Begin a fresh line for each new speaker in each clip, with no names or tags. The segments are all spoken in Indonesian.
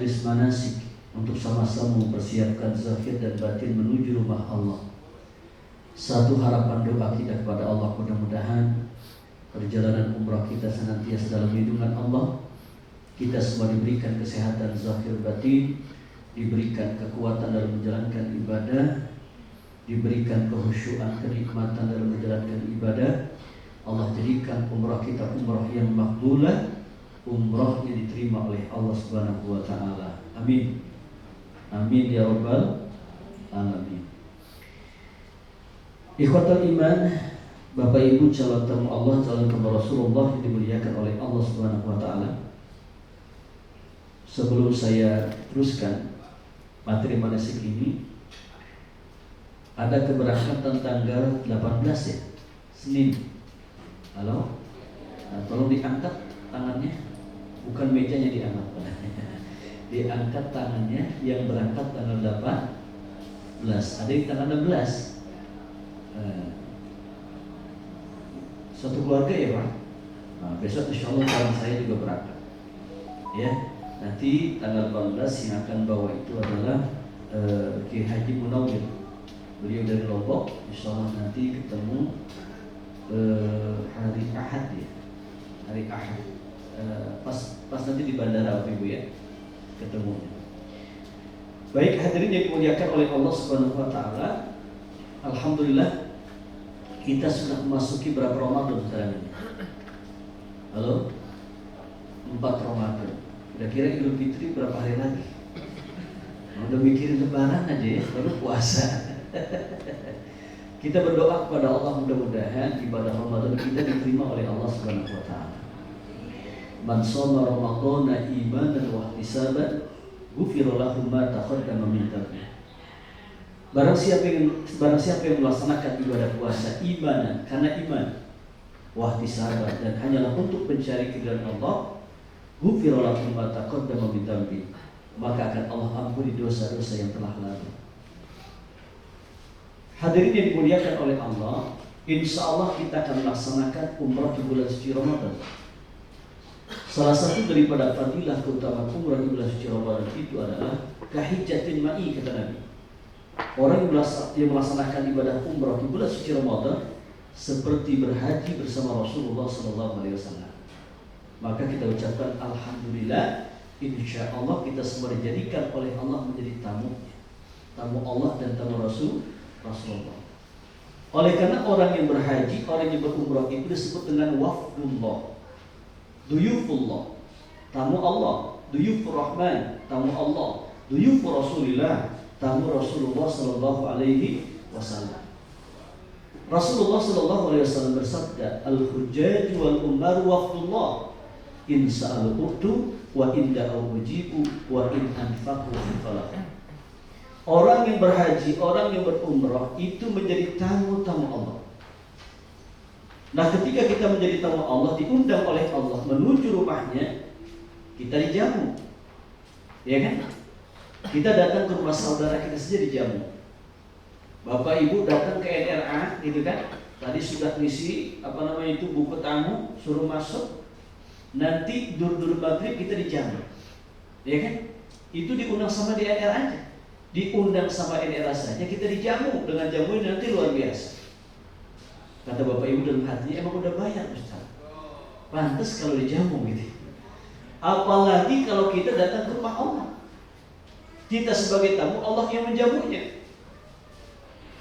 majelis manasik untuk sama-sama mempersiapkan zahir dan batin menuju rumah Allah. Satu harapan doa kita kepada Allah, mudah-mudahan perjalanan umrah kita senantiasa dalam lindungan Allah. Kita semua diberikan kesehatan zahir batin, diberikan kekuatan dalam menjalankan ibadah, diberikan kehusyuan, kenikmatan dalam menjalankan ibadah. Allah jadikan umrah kita umrah yang makbulah, umrah yang diterima oleh Allah Subhanahu wa taala. Amin. Amin ya rabbal alamin. Ikhwatal iman, Bapak Ibu calon tamu Allah, calon tamu Rasulullah yang dimuliakan oleh Allah Subhanahu wa taala. Sebelum saya teruskan materi manasik ini, ada keberangkatan tanggal 18 ya, Senin. Halo? Nah, tolong diangkat tangannya, bukan mejanya diangkat. Diangkat tangannya yang berangkat tanggal 18. Ada yang tanggal 16. Satu keluarga ya Pak. Nah, besok insya Allah kawan saya juga berangkat. Ya, nanti tanggal 18 yang akan bawa itu adalah Kiai Haji Munawir. Beliau dari Lombok. Insya Allah nanti ketemu hari Ahad ya. Hari Ahad. Pas nanti di bandara Bapak Ibu ya, ketemunya. Baik hadirin yang dimuliakan oleh Allah Subhanahu wa taala. Alhamdulillah kita sudah memasuki berapa Ramadan sekarang ini? Halo? 4 Ramadan. Kira-kira Idul Fitri berapa hari lagi? Udah mikirin lebaran aja ya, baru puasa. Kita berdoa kepada Allah mudah-mudahan ibadah Ramadan kita diterima oleh Allah Subhanahu wa taala. Man shoma Ramadhana imanan wa ihtisaban ghufira lahu ma taqaddama min dhanbihi. Barang siapa yang melaksanakan ibadah puasa imanan, karena iman, wahtisaban, dan hanyalah untuk mencari keridhaan Allah, ghufira lahu ma taqaddama min dhanbihi, maka akan Allah ampuni dosa-dosa yang telah lalu. Hadirin yang dimuliakan oleh Allah, insya Allah kita akan melaksanakan umrah di bulan suci Ramadan. Salah satu daripada fadilah keutamaan umrah di bulan suci Ramadan itu adalah kahijjatin ma'i, kata Nabi. Orang yang melaksanakan ibadah umrah di bulan suci Ramadan seperti berhaji bersama Rasulullah SAW. Maka kita ucapkan alhamdulillah, insya Allah kita semua dijadikan oleh Allah menjadi tamu Allah dan tamu Rasulullah. Oleh karena orang yang berhaji, orang yang berumrah itu disebut dengan wafdullah, duyufullah, tamu Allah, duyufur Rahman, tamu Allah, duyufur Rasulillah, tamu Rasulullah sallallahu alaihi wasallam. Rasulullah sallallahu alaihi wasallam bersabda, al-hujjaj wal umar wafdullah, in sa'alu utu wa in da'u ujibu wa in anfaqu falah. Orang yang berhaji, orang yang berumrah itu menjadi tamu-tamu Allah. Nah, ketika kita menjadi tamu Allah, diundang oleh Allah menuju rumahnya, kita dijamu. Ya kan? Kita datang ke rumah saudara kita saja dijamu. Bapak Ibu datang ke NRA gitu kan? Tadi sudah ngisi buku tamu, suruh masuk. Nanti dur maghrib kita dijamu. Ya kan? Itu diundang sama di NRA aja. Diundang sama NRA saja kita dijamu dengan jamu ini nanti luar biasa. Kata Bapak Ibu dalam hatinya, emang udah bayar Ustaz. Pantes kalau dijamu gitu. Apalagi kalau kita datang ke rumah Allah. Kita sebagai tamu, Allah yang menjamunya.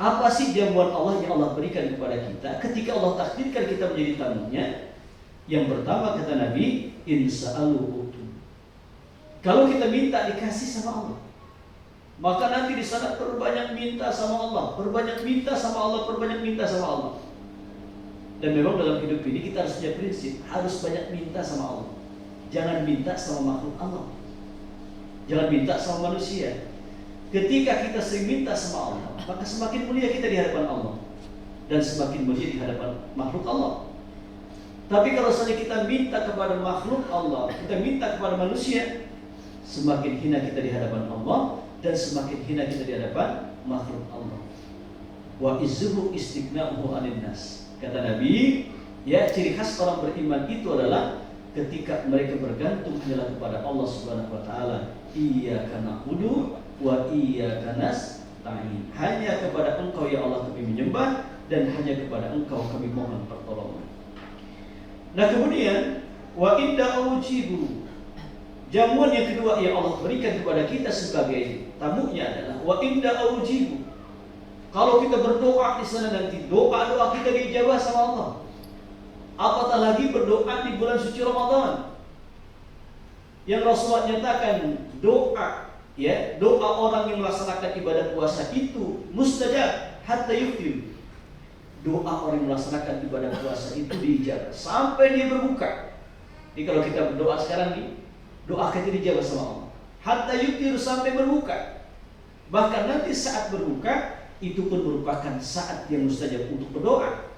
Apa sih jamuan Allah yang Allah berikan kepada kita ketika Allah takdirkan kita menjadi tamunya? Yang pertama kata Nabi, insa'alu utu. Kalau kita minta dikasih sama Allah, maka nanti di sana perbanyak minta sama Allah, perbanyak minta sama Allah, perbanyak minta sama Allah. Dan memang dalam hidup ini kita harus punya prinsip, harus banyak minta sama Allah. Jangan minta sama makhluk Allah. Jangan minta sama manusia. Ketika kita sering minta sama Allah, maka semakin mulia kita di hadapan Allah dan semakin mulia di hadapan makhluk Allah. Tapi kalau saja kita minta kepada makhluk Allah, kita minta kepada manusia, semakin hina kita di hadapan Allah dan semakin hina kita di hadapan makhluk Allah. Wa izzuhu istighna'uhu 'anil nas. Kata Nabi, ya ciri khas orang beriman itu adalah ketika mereka bergantung hanyalah kepada Allah Subhanahu wa taala iyyaka na'budu wa iyyaka nasta'in. Hanya kepada Engkau ya Allah kami menyembah, dan hanya kepada Engkau kami mohon pertolongan. Nah kemudian wa inda ujibu, jamuan yang kedua yang Allah berikan kepada kita sebagai tamunya adalah wa inda ujibu. Kalau kita berdoa di sana nanti doa-doa kita diijabah sama Allah. Apatah lagi berdoa di bulan suci Ramadan, yang Rasulullah nyatakan doa, ya, doa orang yang melaksanakan ibadah puasa itu mustajab hatta yuftir. Doa orang yang melaksanakan ibadah puasa itu diijabah sampai dia berbuka. Jadi kalau kita berdoa sekarang nih, doa kita dijawab sama Allah. Hatta yuftir, sampai berbuka. Bahkan nanti saat berbuka itu pun merupakan saat yang mustajab untuk berdoa.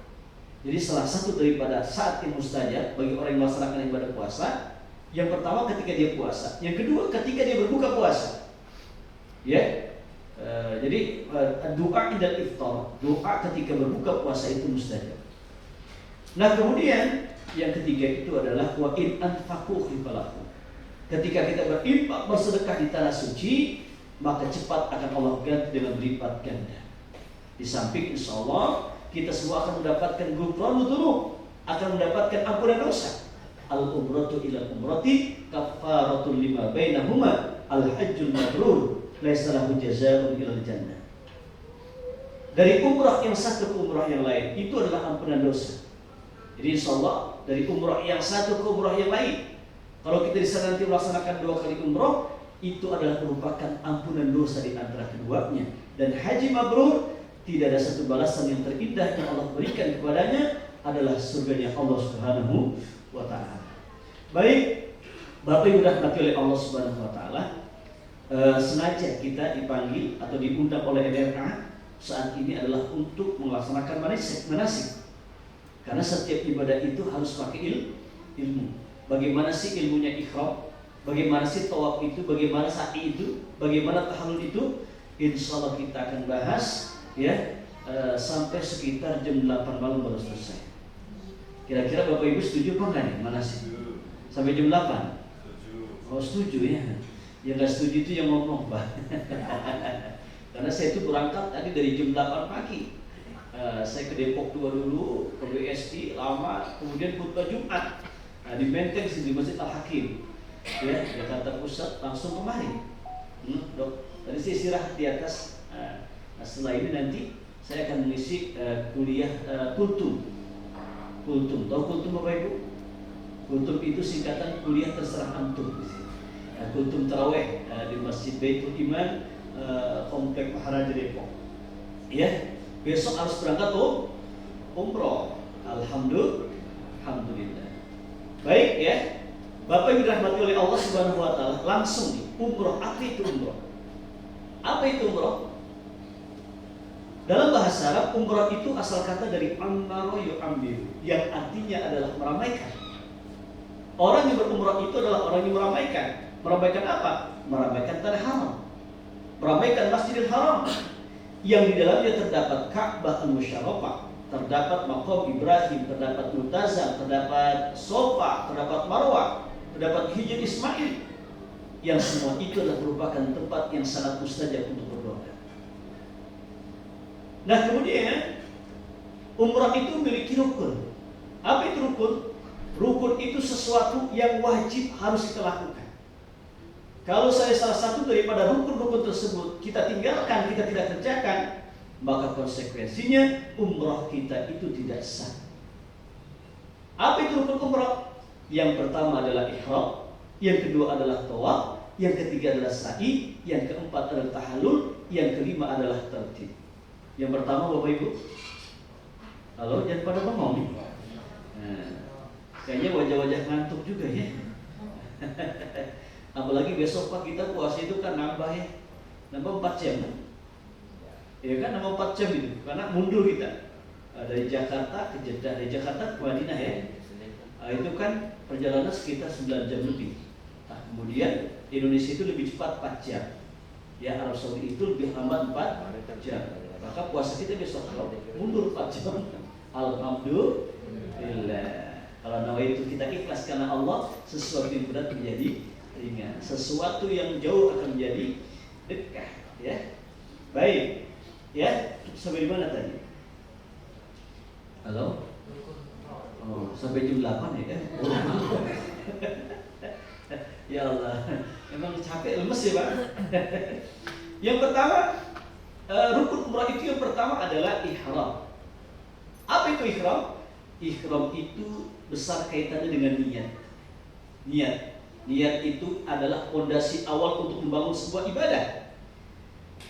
Jadi salah satu daripada saat yang mustajab bagi orang yang melaksanakan ibadah puasa, yang pertama ketika dia puasa, yang kedua ketika dia berbuka puasa. Ya, jadi doa indal iftar, doa ketika berbuka puasa itu mustajab. Nah kemudian yang ketiga itu adalah wa in anfaqu khifalahu. Ketika kita berinfak bersedekah di tanah suci, maka cepat akan Allah ganti dengan berlipat ganda. Di samping insya Allah kita semua akan mendapatkan ghufran dzunub, akan mendapatkan ampunan dosa. Al-umratu ila umrati kafaratul lima bainahuma al-hajjul mabrur laisa lahu jazaa'un ilal jannah. Dari umrah yang satu ke umrah yang lain itu adalah ampunan dosa. Jadi insya Allah dari umrah yang satu ke umrah yang lain, kalau kita di sana nanti melaksanakan 2 kali umrah, itu adalah merupakan ampunan dosa di antara keduanya. Dan haji mabrur, tidak ada satu balasan yang terindah yang Allah berikan kepadanya adalah surganya Allah Subhanahu wa ta'ala. Baik, Bapak Ibu dirahmati oleh Allah Subhanahu wa ta'ala, sengaja kita dipanggil atau diundang oleh LRA saat ini adalah untuk melaksanakan manasik. Karena setiap ibadah itu harus pakai ilmu. Bagaimana sih ilmunya ihram? Bagaimana sih tawaf itu? Bagaimana sa'i itu? Bagaimana tahallul itu? Insya Allah kita akan bahas, ya, sampai sekitar jam 8 malam baru selesai. Kira-kira Bapak Ibu setuju apa enggak nih manasik? Sampai jam 8? Oh setuju ya. Yang nggak setuju itu yang ngomong, Pak. Karena saya itu berangkat tadi dari jam 8 pagi. Saya ke Depok 2 dulu, ke BSD lama, kemudian khutbah Jumat. Nah, di Menteng di Masjid Al-Hakim, ya, Jakarta Pusat, langsung kemari. Dok, tadi saya istirahat di atas. Nah, setelah ini nanti saya akan mengisi kuliah kultum. Kultum, tahu kultum Bapak Ibu? Kultum itu singkatan kuliah terserah antum. Kultum taraweh di Masjid Baitul Iman, Komplek Maharaja Depok. Ya, besok harus berangkat umroh. Alhamdulillah. Baik ya, Bapak Ibu dirahmati oleh Allah Subhanahu wa ta'ala, langsung nih, umroh. Apa itu umroh? Apa itu umroh? Dalam bahasa Arab, umroh itu asal kata dari amaro yu'ambiru, yang artinya adalah meramaikan. Orang yang berumroh itu adalah orang yang meramaikan. Meramaikan apa? Meramaikan tanah haram, meramaikan Masjidil Haram, yang di dalamnya terdapat Ka'bah Al-Musyarrafah, terdapat Maqam Ibrahim, terdapat Multazam, terdapat Sofa, terdapat Marwah, terdapat Hijr Ismail, yang semua itu adalah merupakan tempat yang sangat mustajab untuk berdoa. Nah kemudian umrah itu memiliki rukun. Apa itu rukun? Rukun itu sesuatu yang wajib harus kita lakukan. Kalau salah satu daripada rukun-rukun tersebut kita tinggalkan, kita tidak kerjakan, maka konsekuensinya umrah kita itu tidak sah. Apa itu rukun umrah? Yang pertama adalah ihram, yang kedua adalah tawaf, yang ketiga adalah sa'i, yang keempat adalah tahallul, yang kelima adalah tertib. Yang pertama Bapak Ibu, halo, jangan pada bengong nih. Nah, kayaknya wajah-wajah ngantuk juga ya. Apalagi besok Pak kita puasa itu kan nambah ya, nambah 4 jam. Ya kan, nambah 4 jam itu, karena mundur kita dari Jakarta ke Jeddah, dari Jakarta ke Madinah ya. Itu kan perjalanan sekitar 9 jam lebih. Nah, kemudian Indonesia itu lebih cepat 4 jam. Ya, Arab Saudi itu lebih lambat 4 jam. Maka puasa kita besok kalau mundur 4 jam. Alhamdulillah. Kalau nawaitu kita ikhlas karena Allah, sesuatu yang berat menjadi ringan. Sesuatu yang jauh akan menjadi dekat, ya. Baik, ya. Sampai di mana tadi? Halo? Oh, sampai jam 8 ya kan? Ya Allah, emang capek, lemes ya Pak. Yang pertama, rukun umrah itu yang pertama adalah ihram. Apa itu ihram? Ihram itu besar kaitannya dengan niat. Niat itu adalah fondasi awal untuk membangun sebuah ibadah.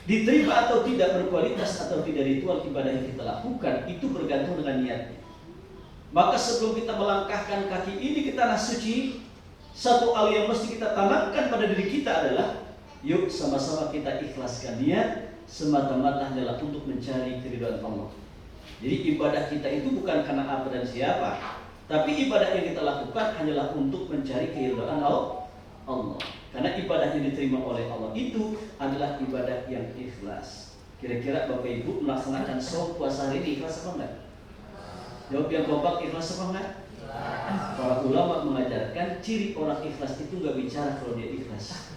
Diterima atau tidak, berkualitas atau tidak ritual ibadah yang kita lakukan, itu bergantung dengan niatnya. Maka sebelum kita melangkahkan kaki ini ke tanah suci, satu hal yang mesti kita tanamkan pada diri kita adalah, yuk sama-sama kita ikhlaskan niat semata-mata hanyalah untuk mencari keridhaan Allah. Jadi ibadah kita itu bukan karena apa dan siapa, tapi ibadah yang kita lakukan hanyalah untuk mencari keridhaan Allah. Karena ibadah yang diterima oleh Allah itu adalah ibadah yang ikhlas. Kira-kira Bapak Ibu melaksanakan saum puasa hari ini ikhlas apa enggak? Jawab yang kompak, ikhlas apa enggak? Para ulama mengajarkan ciri orang ikhlas itu nggak bicara kalau dia ikhlas.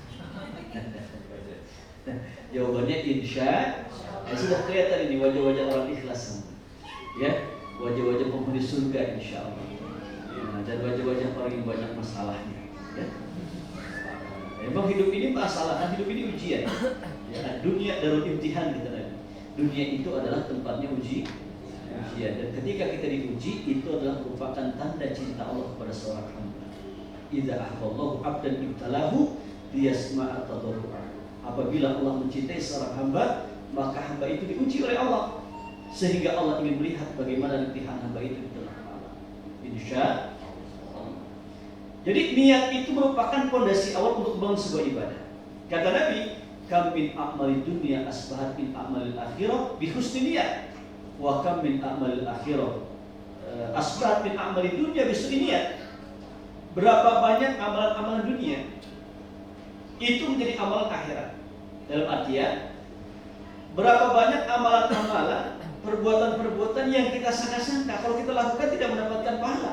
Jawabannya insya. Sudah kelihatan ini wajah-wajah orang ikhlas, ya, wajah-wajah penghuni surga insya Allah. Dan wajah-wajah orang yang banyak masalahnya. Ya. Memang hidup ini masalah, hidup ini ujian. Ya, dunia darul imtihan kita tadi. Dunia itu adalah tempatnya ujian. Dan ketika kita diuji, itu adalah merupakan tanda cinta Allah kepada seorang hamba. Idza ahballahu 'abdan ibtalahu liyasma'a tadarru'a. Apabila Allah mencintai seorang hamba, maka hamba itu diuji oleh Allah, sehingga Allah ingin melihat bagaimana rintihan hamba itu di tengah malam. Insya Allah. Jadi niat itu merupakan fondasi awal untuk membangun sebuah ibadah. Kata Nabi, kam min a'malid dunya asbahat min a'malil akhirah bi husni niyat. Wa kam min a'malil akhirah asbahat min a'malid dunya bi husni niyat. Berapa banyak amalan-amalan dunia itu menjadi amalan akhirat. Dalam artian, berapa banyak amalan-amalan, perbuatan-perbuatan yang kita sangka-sangka kalau kita lakukan tidak mendapatkan pahala,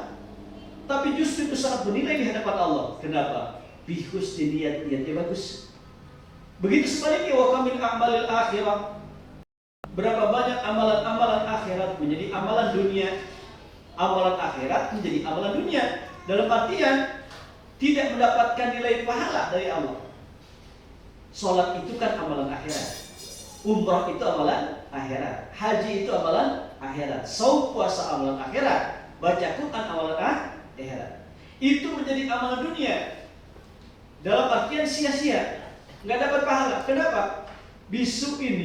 tapi justru itu sangat bernilai di hadapan Allah. Kenapa? Bi husni niyat, niatnya bagus. Begitu sebaliknya, wa kam min a'malil akhirah. Berapa banyak amalan-amalan akhirat menjadi amalan dunia, amalan akhirat menjadi amalan dunia. Dalam artian tidak mendapatkan nilai pahala dari Allah. Sholat itu kan amalan akhirat, umrah itu amalan akhirat, haji itu amalan akhirat, saum puasa amalan akhirat, baca Quran amalan akhirat. Itu menjadi amalan dunia. Dalam artian sia-sia, nggak dapat pahala. Kenapa? Bisuin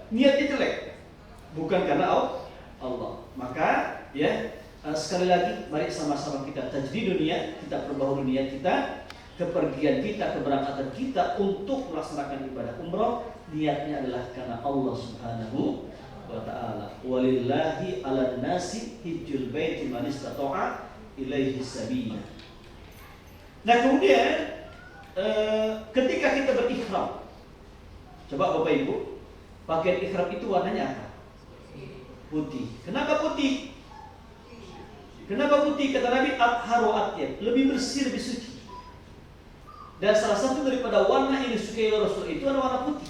niatnya jelek, bukan karena Allah. Maka ya, sekali lagi mari sama-sama kita tajdid dunia, kita perbaharui niat kita, kepergian kita, keberangkatan kita untuk melaksanakan ibadah umrah. Niatnya adalah karena Allah Subhanahu wa ta'ala. Walillahi 'alan nasi hijjul baiti man istata'a ilaihi sabila. Nah, kemudian ketika kita berihram, coba Bapak Ibu, pakaian ihram itu warnanya apa? Putih. Kenapa putih? Kenapa putih? Kata Nabi, atharu atyab, lebih bersih, lebih suci. Dan salah satu daripada warna yang disukai oleh Rasul itu adalah warna putih.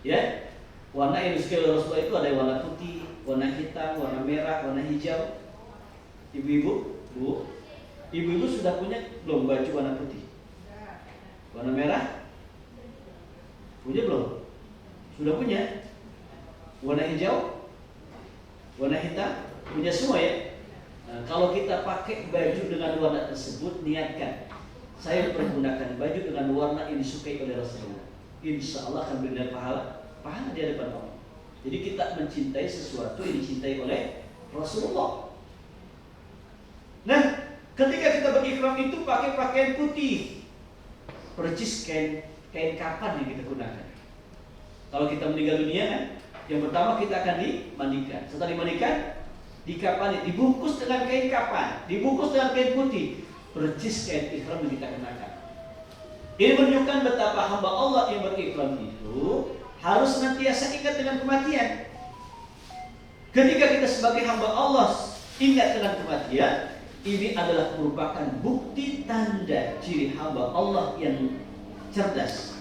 Ya, warna yang disukai oleh Rasul itu ada warna putih, warna hitam, warna merah, warna hijau. Ibu-ibu sudah punya belum baju warna putih? Warna merah? Punya belum? Sudah punya? Warna hijau? Warna hitam? Punya semua ya? Nah, kalau kita pakai baju dengan warna tersebut, niatkan, saya mempergunakan baju dengan warna yang disukai oleh Rasulullah. Insya Allah akan bernilai pahala di hadapan Allah. Jadi kita mencintai sesuatu yang dicintai oleh Rasulullah. Nah, ketika kita berihram itu pakai pakaian putih, percis kain kapan yang kita gunakan. Kalau kita meninggal dunia kan, yang pertama kita akan dimandikan. Setelah dimandikan, dikapani, dibungkus dengan kain kapan, dibungkus dengan kain putih, percis kain ihram yang kita kenakan. Ini menunjukkan betapa hamba Allah yang berihram itu harus senantiasa ingat dengan kematian. Ketika kita sebagai hamba Allah ingat dengan kematian, ini adalah merupakan bukti tanda ciri hamba Allah yang cerdas.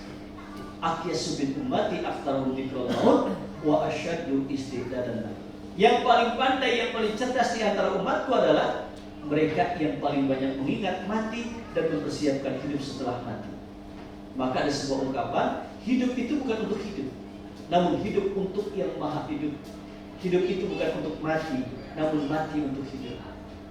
Aqyasu bin ummati aktsaruhum dzikrul maut wa asyaddu istidadan. Yang paling pandai, yang paling cerdas di antara umatku adalah mereka yang paling banyak mengingat mati dan mempersiapkan hidup setelah mati. Maka ada sebuah ungkapan, hidup itu bukan untuk hidup, namun hidup untuk yang maha hidup. Hidup itu bukan untuk mati, namun mati untuk hidup.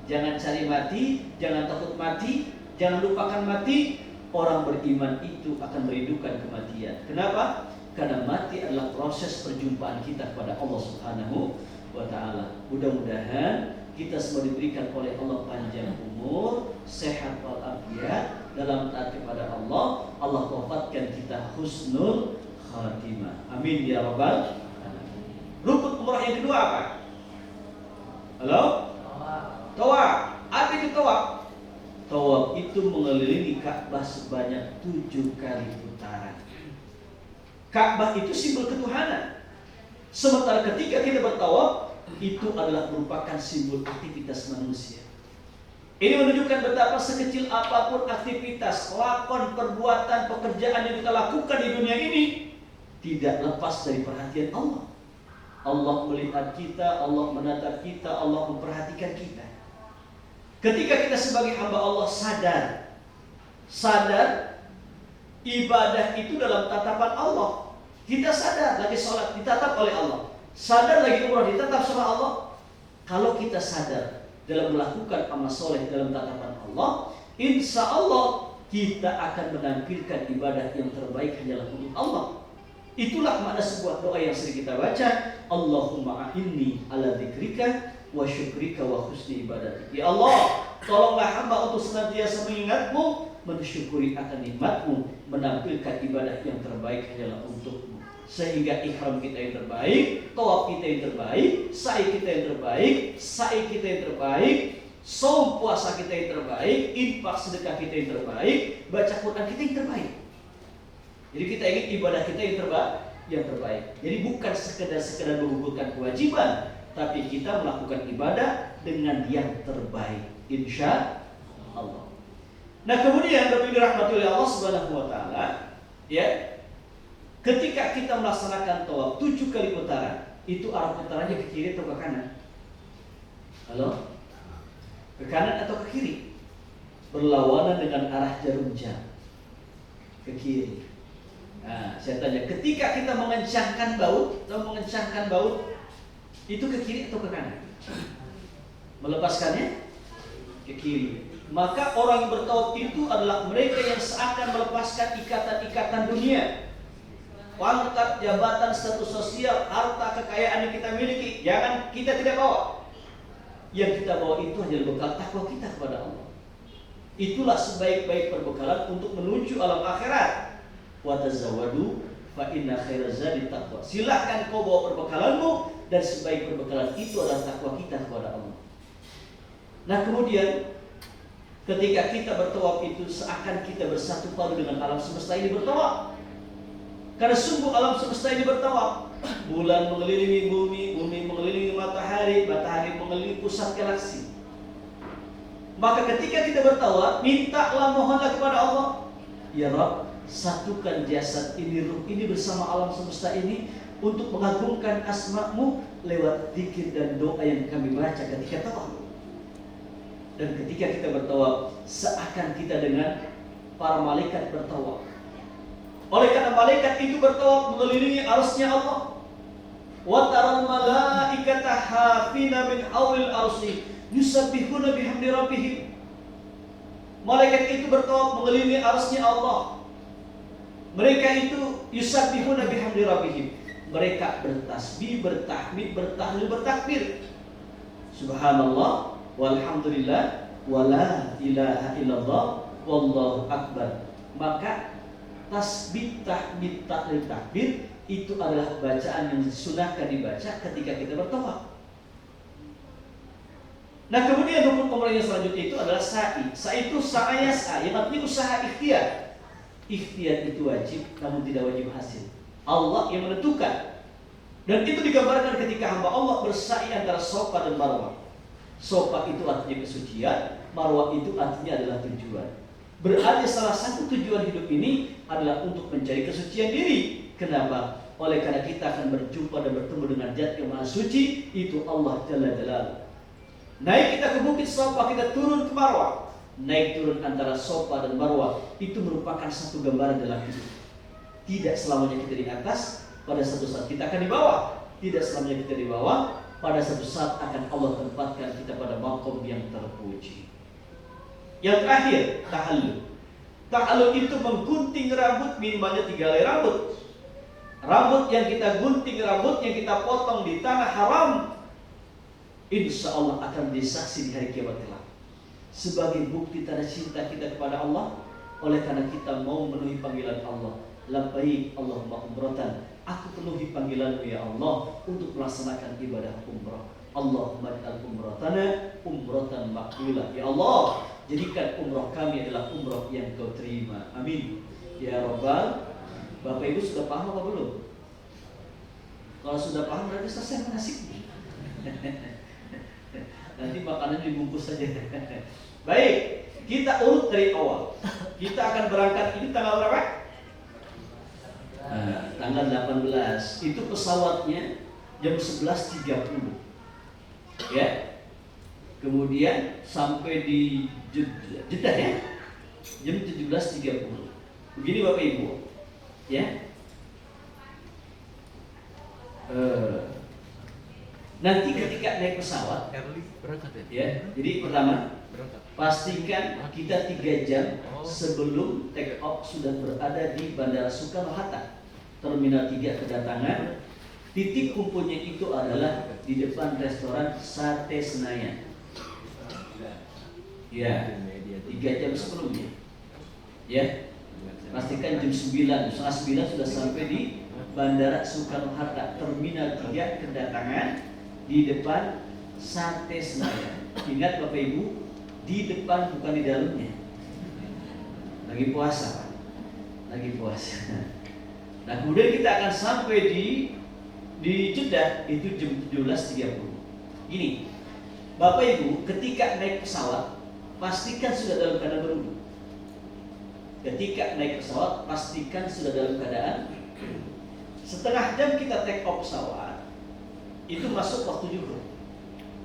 Jangan cari mati, jangan takut mati, jangan lupakan mati. Orang beriman itu akan merindukan kematian. Kenapa? Karena mati adalah proses perjumpaan kita kepada Allah Subhanahu wa Ta'ala. Mudah-mudahan kita semua diberikan oleh Allah panjang umur, sehat walafiat dalam taat kepada Allah. Allah wafatkan kita husnul khatimah. Amin ya rabbal alamin. Rukun umrah yang kedua apa? Halo? Tawaf. Apa itu tawaf? Tawaf itu mengelilingi Ka'bah sebanyak 7 kali putaran. Ka'bah itu simbol ketuhanan. Sementara ketika kita bertawaf, itu adalah merupakan simbol aktivitas manusia. Ini menunjukkan betapa sekecil apapun aktivitas, lakon, perbuatan, pekerjaan yang kita lakukan di dunia ini tidak lepas dari perhatian Allah. Allah melihat kita, Allah menatap kita, Allah memperhatikan kita. Ketika kita sebagai hamba Allah sadar ibadah itu dalam tatapan Allah. Kita sadar lagi sholat ditatap oleh Allah, sadar lagi umrah ditatap sama Allah. Kalau kita sadar dalam melakukan amal soleh dalam tatapan Allah, insya Allah kita akan menampilkan ibadah yang terbaik hanyalah untuk Allah. Itulah makna sebuah doa yang sering kita baca, Allahumma a'inni ala dzikrika wa syukrika wa husni ibadatik. Ya Allah, tolonglah hamba untuk senantiasa mengingatmu, mensyukuri akan nikmatmu, menampilkan ibadah yang terbaik hanyalah untukmu. Sehingga ihram kita yang terbaik, tawaf kita yang terbaik, sa'i kita yang terbaik, sa'i kita yang terbaik, saum puasa kita yang terbaik, infak sedekah kita yang terbaik, baca Quran kita yang terbaik. Jadi kita ingin ibadah kita yang terbaik. Jadi bukan sekedar menggugurkan kewajiban, tapi kita melakukan ibadah dengan yang terbaik, insya Allah. Nah kemudian lebih dirahmati oleh Allah Subhanahu wa Ta'ala, ya, ketika kita melaksanakan tawaf 7 kali putaran, itu arah putarannya ke kiri atau ke kanan? Halo? Ke kanan atau ke kiri? Berlawanan dengan arah jarum jam, ke kiri. Nah, saya tanya, ketika kita mengencangkan baut, itu ke kiri atau ke kanan? Melepaskannya ke kiri. Maka orang yang bertawaf itu adalah mereka yang seakan melepaskan ikatan-ikatan dunia, pangkat, jabatan, status sosial, harta, kekayaan yang kita miliki. Jangan, kita tidak bawa. Yang kita bawa itu hanya bekal takwa kita kepada Allah. Itulah sebaik-baik perbekalan untuk menuju alam akhirat. Wa tazawwadu fa inna khairaz zadi taqwa. Silakan kau bawa perbekalanmu, dan sebaik perbekalan itu adalah takwa kita kepada Allah. Nah kemudian ketika kita bertawaf itu seakan kita bersatu padu dengan alam semesta ini bertawaf. Karena sungguh alam semesta ini bertawaf. Bulan mengelilingi bumi, bumi mengelilingi matahari, matahari mengelilingi pusat galaksi. Maka ketika kita bertawaf, mintalah, mohonlah kepada Allah, ya Rabb, satukan jasad ini, ruh ini bersama alam semesta ini untuk mengagungkan asma-Mu lewat zikir dan doa yang kami baca ketika tawaf. Dan ketika kita bertawaf, seakan kita dengan para malaikat bertawaf. Oleh karena malaikat itu bertawaf mengelilingi arsy-Nya Allah. Wa taral malaikata hafina min hawlil arsy yusabbihuna bihamdi rabbihim. Malaikat itu bertawaf mengelilingi arsy-Nya Allah. Mereka itu yusabbihuna bihamdi rabbihim. Mereka bertasbih, bertahmid, bertahlil, bertakbir. Subhanallah, walhamdulillah, wala ilaha illallah, wallahu akbar. Maka tasbih, tahmid, tahlil, takbir itu adalah bacaan yang disunahkan dibaca ketika kita bertawaf. Nah kemudian rukun umrah yang selanjutnya itu adalah sa'i. Sa'i itu sa'aya sa'i, yang artinya usaha ikhtiar. Ikhtiar itu wajib, namun tidak wajib hasil. Allah yang menentukan. Dan itu digambarkan ketika hamba Allah bersa'i antara Safa dan Marwah. Safa itu artinya kesucian, Marwah itu artinya adalah tujuan. Berarti salah satu tujuan hidup ini adalah untuk mencari kesucian diri. Kenapa? Oleh karena kita akan berjumpa dan bertemu dengan Zat yang Maha Suci, itu Allah Jalla Jalaluhu. Naik kita ke Bukit Safa, kita turun ke Marwah. Naik turun antara Safa dan Marwah itu merupakan satu gambaran dalam hidup. Tidak selamanya kita di atas, pada satu saat kita akan di bawah. Tidak selamanya kita di bawah, pada satu saat akan Allah tempatkan kita pada maqam yang terpuji. Yang terakhir, tahallul. Tahallul itu menggunting rambut minimalnya 3 helai rambut. Rambut yang kita gunting, rambut yang kita potong di tanah haram, insya Allah akan disaksi di hari kiamat kelak. Sebagai bukti tanda cinta kita kepada Allah, oleh karena kita mau memenuhi panggilan Allah. Labbaik Allahumma umratan, aku penuhi panggilanmu ya Allah untuk melaksanakan ibadah umrah. Allahumma ja'al umratana umratan maqbulah. Ya Allah, jadikan umrah kami adalah umrah yang Kau terima. Amin ya Rabbal. Bapak Ibu sudah paham apa belum? Kalau sudah paham berarti selesai manasiknya. Nanti makanan dibungkus saja. Baik, kita urut dari awal. Kita akan berangkat ini tanggal berapa? Tanggal 18. Itu pesawatnya jam 11.30. Ya. Kemudian sampai di Jeddah ya. Jam 17.30. Begini Bapak Ibu. Ya. Nanti ketika naik pesawat ya, jadi pertama pastikan kita 3 jam sebelum take off sudah berada di Bandara Soekarno-Hatta, Terminal 3 kedatangan. Titik kumpulnya itu adalah di depan restoran Sate Senayan. Ya, 3 jam sebelumnya. Ya, pastikan jam 9, setengah 9 sudah sampai di Bandara Soekarno-Hatta, Terminal 3 kedatangan di depan Sate Senayan. Ingat Bapak Ibu, di depan bukan di dalamnya. Lagi puasa Pak. Lagi puasa. Nah kemudian kita akan sampai di Jeddah itu jam 17.30. Gini, Bapak Ibu ketika naik pesawat pastikan sudah dalam keadaan berwudu. Ketika naik pesawat pastikan sudah dalam keadaan. Setengah jam kita take off pesawat itu masuk waktu zuhur,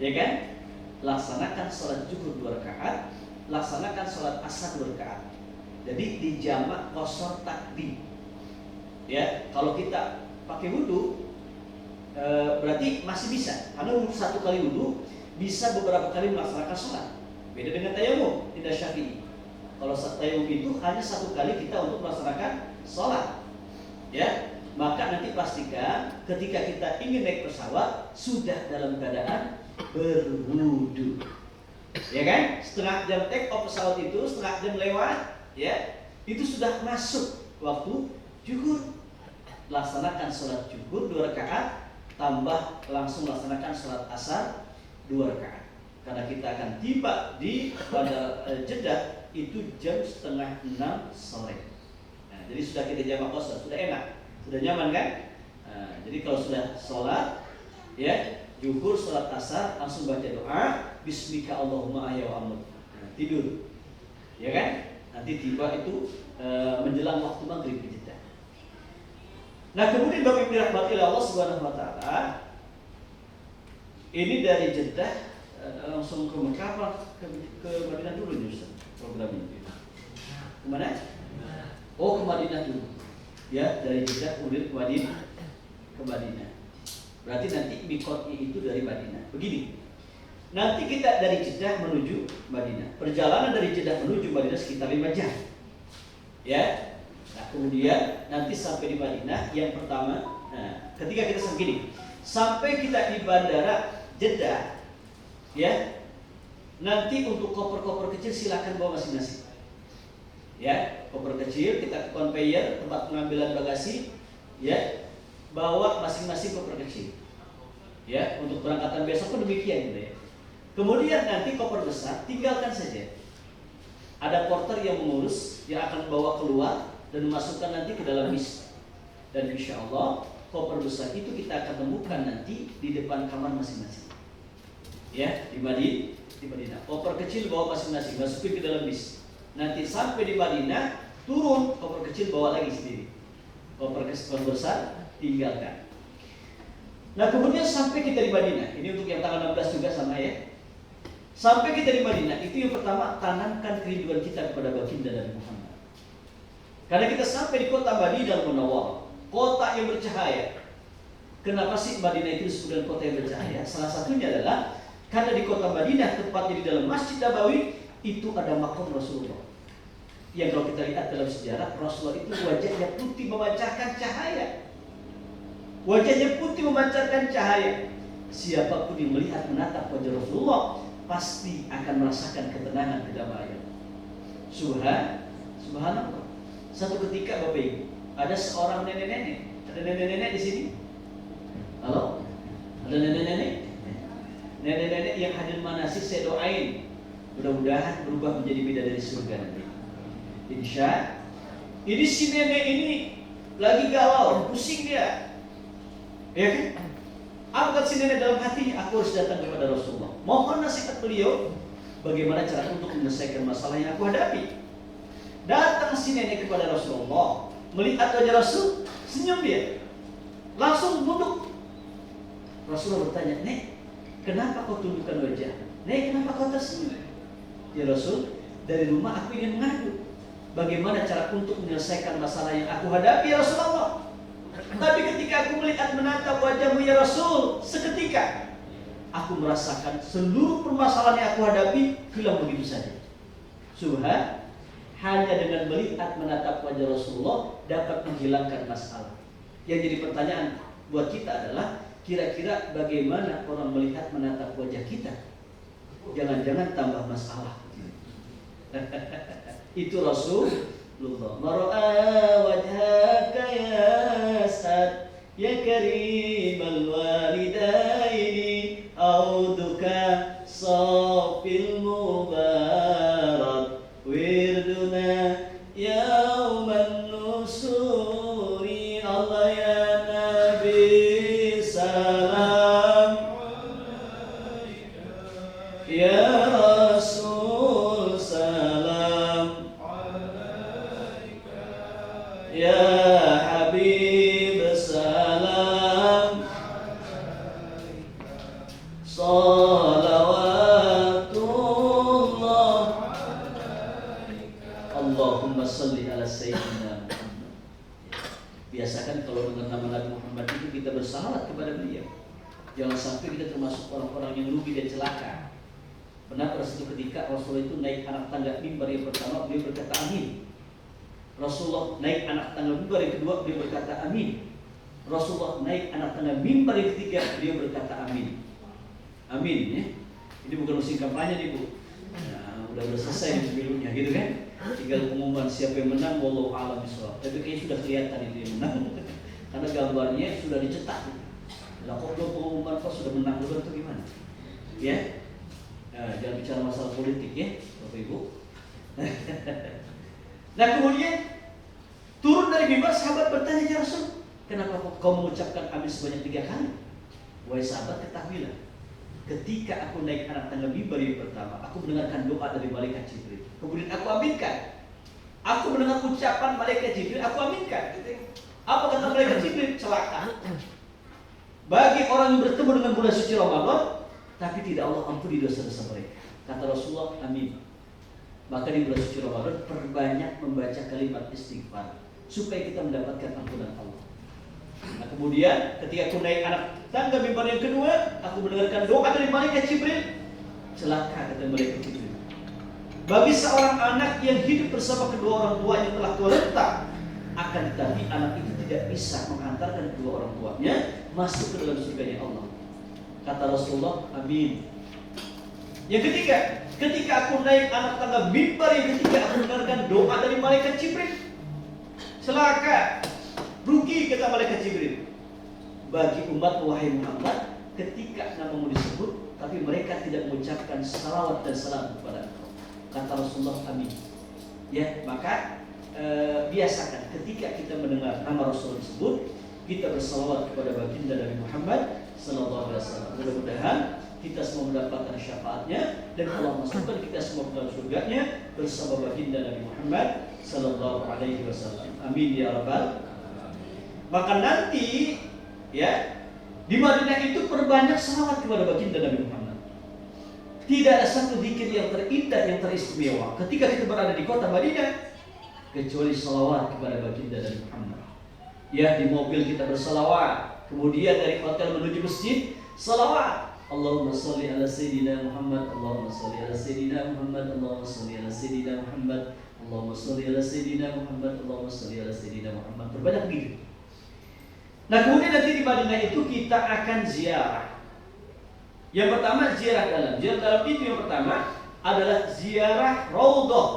ya kan? Laksanakan sholat zuhur 2 rakaat, laksanakan sholat asar 2 rakaat. Jadi dijamak qasar takdim. Ya, kalau kita pakai wudu berarti masih bisa. Karena 1 kali wudu bisa beberapa kali melaksanakan sholat. Beda dengan tayamum, tidak Syafi'i. Kalau tayamum itu hanya 1 kali kita untuk melaksanakan sholat. Ya. Maka nanti pastikan ketika kita ingin naik pesawat sudah dalam keadaan berwudu, ya kan? Setengah jam take off pesawat itu, setengah jam lewat, ya itu sudah masuk waktu zuhur. Laksanakan sholat zuhur 2 rakaat, tambah langsung laksanakan sholat asar 2 rakaat. Karena kita akan tiba di Bandara Jeddah itu jam 5:30 sore. Nah, jadi sudah kita jamak qasar, sudah enak. Sudah nyaman kan? Nah, jadi kalau sudah sholat, ya zuhur, sholat asar, langsung baca doa, Bismika Allahumma ahya wa amut. Nah, tidur, ya kan? Nanti tiba itu menjelang waktu maghrib di Jeddah. Nah kemudian Bapak Ibu dirahmati Allah Subhanahu Wa Taala, ini dari Jeddah langsung ke Mekah ke Madinah dulu nih Ustaz, program ini. Kemana? Oh ke Madinah dulu. Ya, dari Jeddah kemudian ke Madinah. Berarti nanti mikotnya itu dari Madinah. Begini, nanti kita dari Jeddah menuju Madinah. Perjalanan dari Jeddah menuju Madinah sekitar 5 jam. Ya, nah kemudian nanti sampai di Madinah yang pertama. Nah, ketika kita sampai kita di Bandara Jeddah, ya, nanti untuk koper-koper kecil silakan bawa masing-masing. Ya, koper kecil kita ke conveyor tempat pengambilan bagasi, ya, bawa masing-masing koper kecil. Ya, untuk berangkatan besok pun demikian gitu ya. Kemudian nanti koper besar tinggalkan saja. Ada porter yang mengurus, yang akan bawa keluar dan memasukkan nanti ke dalam bis. Dan insya Allah koper besar itu kita akan temukan nanti di depan kamar masing-masing. Ya, di di Madinah. Koper kecil bawa masing-masing, masukin ke dalam bis. Nanti sampai di Madinah, turun, koper kecil bawa lagi sendiri. Koper besar tinggalkan. Nah kemudian sampai kita di Madinah. Ini untuk yang tanggal 16 juga sama ya. Sampai kita di Madinah, itu yang pertama, tanamkan kerinduan kita kepada baginda Nabi Muhammad. Karena kita sampai di kota Madinah Munawwarah, kota yang bercahaya. Kenapa sih Madinah itu disebut dengan kota yang bercahaya? Salah satunya adalah karena di kota Madinah, tepatnya di dalam Masjid Nabawi, itu ada makam Rasulullah. Yang kalau kita lihat dalam sejarah, Rasulullah itu wajahnya putih memancarkan cahaya. Wajahnya putih memancarkan cahaya. Siapapun yang melihat menatap wajah Rasulullah pasti akan merasakan ketenangan, kedamaian. Subhanallah. Satu ketika Bapak Ibu, ada seorang nenek-nenek. Ada nenek-nenek di sini? Halo? Ada nenek-nenek? Nenek-nenek yang hadir manasik saya doain, mudah-mudahan berubah menjadi bidadari surga nanti. Insya. Ini si nenek ini lagi galau, pusing dia. Ya kan? Angkat si nenek dalam hatinya, aku harus datang kepada Rasulullah. Mohon nasihat beliau, bagaimana cara untuk menyelesaikan masalah yang aku hadapi. Datang si nenek kepada Rasulullah, melihat wajah Rasul, senyum dia. Langsung duduk. Rasulullah bertanya, "Nek, kenapa kau tundukkan wajah? Nek, kenapa kau tersenyum?" Ya Rasul, dari rumah aku ingin mengadu. Bagaimana cara untuk menyelesaikan masalah yang aku hadapi ya Rasulullah? Tapi ketika aku melihat menatap wajahmu ya Rasul, seketika aku merasakan seluruh permasalahan yang aku hadapi hilang begitu saja. Hanya dengan melihat menatap wajah Rasulullah dapat menghilangkan masalah. Yang jadi pertanyaan buat kita adalah, kira-kira bagaimana orang melihat menatap wajah kita? Jangan-jangan tambah masalah. Itu Rasulullah. Mar'a wajhaka ya Sa'd ya karimal walidaini auduka safil mubarak wirduna yauman nusuri. Allah ya Nabi salam ya Rasul salam ya Habib salam salawatullah Allahumma salli ala sayyidina Muhammad. Biasakan kalau dengar nama Nabi Muhammad itu kita bersalawat kepada beliau. Jangan sampai kita termasuk orang-orang yang rugi dan celaka. Pernah pada suatu ketika Rasulullah itu naik anak tangga mimbar yang pertama, beliau berkata amin. Rasulullah naik anak tangga mimbar yang kedua, beliau berkata amin. Rasulullah naik anak tangga mimbar yang ketiga, beliau berkata amin. Amin ya. Ini bukan musim kampanye nih Bu. Nah, udah selesai pemilunya gitu kan. Tinggal pengumuman siapa yang menang, wallahu a'lam bishawab. Tapi kayaknya sudah kelihatan itu yang menang. Karena gambarnya sudah dicetak. Lah kok belum pengumuman kok sudah menang dulu atau gimana? Ya. Nah, jangan bicara masalah politik ya, Bapak Ibu. Nah kemudian turun dari mimbar, sahabat bertanya, ya Rasul, kenapa kau mengucapkan amin sebanyak 3 kali? Wahai sahabat, ketahuilah, ketika aku naik anak tangga mimbar yang pertama, aku mendengarkan doa dari malaikat Jibril. Kemudian aku aminkan. Aku mendengar ucapan malaikat Jibril, aku aminkan. Apa kata malaikat Jibril? Celaka bagi orang yang bertemu dengan bulan suci Ramadan, tapi tidak Allah ampuni dosa-dosa mereka. Kata Rasulullah, amin. Maka di bulan suci Ramadan perbanyak membaca kalimat istighfar supaya kita mendapatkan ampunan Allah. Nah kemudian ketika aku naik anak tangga mimbar yang kedua, aku mendengarkan doa dari malaikat Jibril. Celaka kata malaikat Jibril, bagi seorang anak yang hidup bersama kedua orang tuanya telah tua renta, akan tetapi anak itu tidak bisa mengantarkan kedua orang tuanya masuk ke dalam surganya Allah. Kata Rasulullah, amin. Yang ketiga, ketika aku naik anak tangga mimbar yang ketiga, aku mendengarkan doa dari malaikat Jibril. Celaka, rugi kata malaikat Jibril, bagi umat wahai Muhammad, ketika namamu disebut tapi mereka tidak mengucapkan salawat dan salam kepada engkau. Kata Rasulullah, amin. Ya, maka biasakan ketika kita mendengar nama Rasul disebut, kita bersalawat kepada baginda Nabi Muhammad sallallahu alaihi wasallam. Mudah-mudahan kita semua mendapatkan syafaatnya, dan Allah masukkan kita semua ke dalam surganya bersama baginda Nabi Muhammad sallallahu alaihi wasallam. Amin ya rabbal. Maka nanti ya di Madinah itu perbanyak salawat kepada baginda Nabi Muhammad. Tidak ada satu zikir yang terindah, yang teristimewa ketika kita berada di kota Madinah kecuali salawat kepada baginda Nabi Muhammad. Ya, di mobil kita bersalawat, kemudian dari hotel menuju masjid salawat. Allahumma salli ala sayyidina Muhammad, Allahumma salli ala sayyidina Muhammad, Allahumma salli ala sayyidina Muhammad, Allahumma salli ala sayyidina Muhammad, Allahumma salli ala sayyidina Muhammad. Berbanyak begitu. Nah, kemudian nanti di Madinah itu kita akan ziarah. Yang pertama ziarah dalam. Ziarah dalam itu yang pertama adalah ziarah raudhah.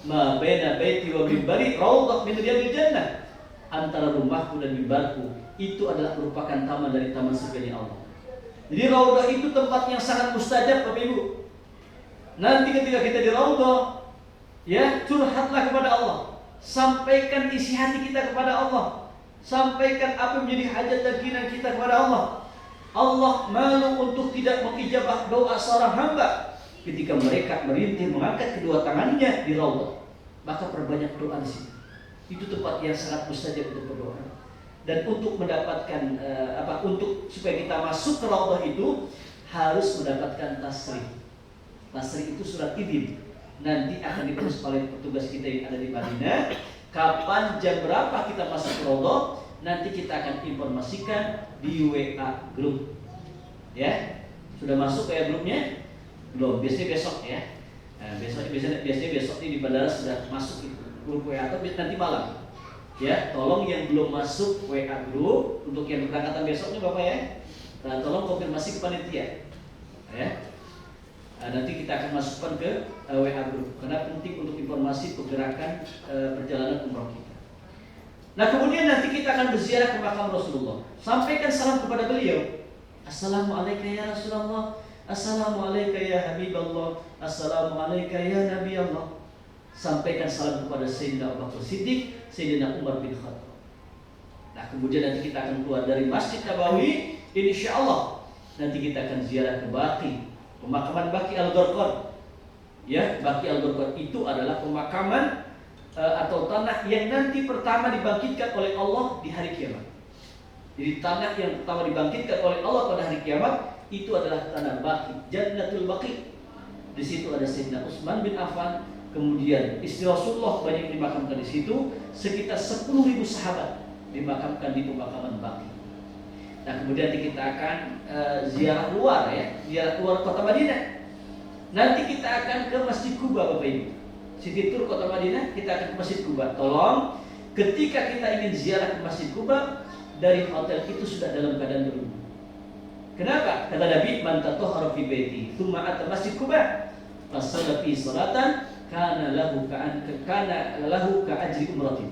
Ma baina baiti wa mimbari raudhah min riyadil jannah. Antara rumahku dan mimbarku itu adalah merupakan taman dari taman surga Allah. Jadi raudhah itu tempat yang sangat mustajab, Bapak Ibu. Nanti ketika kita di raudhah, ya, curhatlah kepada Allah. Sampaikan isi hati kita kepada Allah. Sampaikan apa yang menjadi hajat dan keinginan kita kepada Allah. Allah malu untuk tidak mengijabah doa seorang hamba ketika mereka merintih mengangkat kedua tangannya di raudhah. Maka perbanyak doa di sini. Itu tempat yang sangat mustajab untuk berdoa. Dan untuk mendapatkan untuk supaya kita masuk ke raudhah itu harus mendapatkan tasrih. Tasrih itu surat izin. Nanti akan diurus oleh petugas kita yang ada di Madinah. Kapan, jam berapa kita masuk ke raudhah, nanti kita akan informasikan di WA grup. Ya, sudah masuk WA grupnya? Belum, biasanya besok ya. Nah, biasanya besok ini di bandara sudah masuk itu grup WA atau nanti malam. Ya, tolong yang belum masuk WA grup untuk yang keberangkatan besoknya Bapak ya. Nah, tolong konfirmasi ke panitia. Ya. Nah, nanti kita akan masukkan ke WA grup karena penting untuk informasi pergerakan perjalanan umroh kita. Nah, kemudian nanti kita akan berziarah ke makam Rasulullah. Sampaikan salam kepada beliau. Assalamualaikum ya Rasulullah. Assalamualaikum ya Habiballah. Assalamualaikum ya Nabi Allah. Sampaikan salam kepada Sayyidina Abu Bakar Siddiq, Sayyidina Umar bin Khattab. Nah, kemudian nanti kita akan keluar dari Masjid Nabawi, insya Allah nanti kita akan ziarah ke Baqi, pemakaman Baqi Al-Gharqad. Ya, Baqi Al-Gharqad itu adalah pemakaman atau tanah yang nanti pertama dibangkitkan oleh Allah di hari kiamat. Jadi tanah yang pertama dibangkitkan oleh Allah pada hari kiamat itu adalah tanah Baqi, Jannatul Baqi. Di situ ada Sayyidina Utsman bin Affan. Kemudian istri Rasulullah banyak dimakamkan di situ, sekitar 10.000 sahabat dimakamkan di pemakaman Baqi. Nah, kemudian kita akan ziarah luar ya, ziarah luar kota Madinah. Nanti kita akan ke Masjid Quba Bapak Ibu. City Tour kota Madinah, kita akan ke Masjid Quba. Tolong ketika kita ingin ziarah ke Masjid Quba, dari hotel itu sudah dalam keadaan berwudu. Kenapa? Kata Nabi, "Man tatahhara fi baiti, tsumma ata Masjid Quba, fasalla fi salatan kana lahu ka ajri umratin."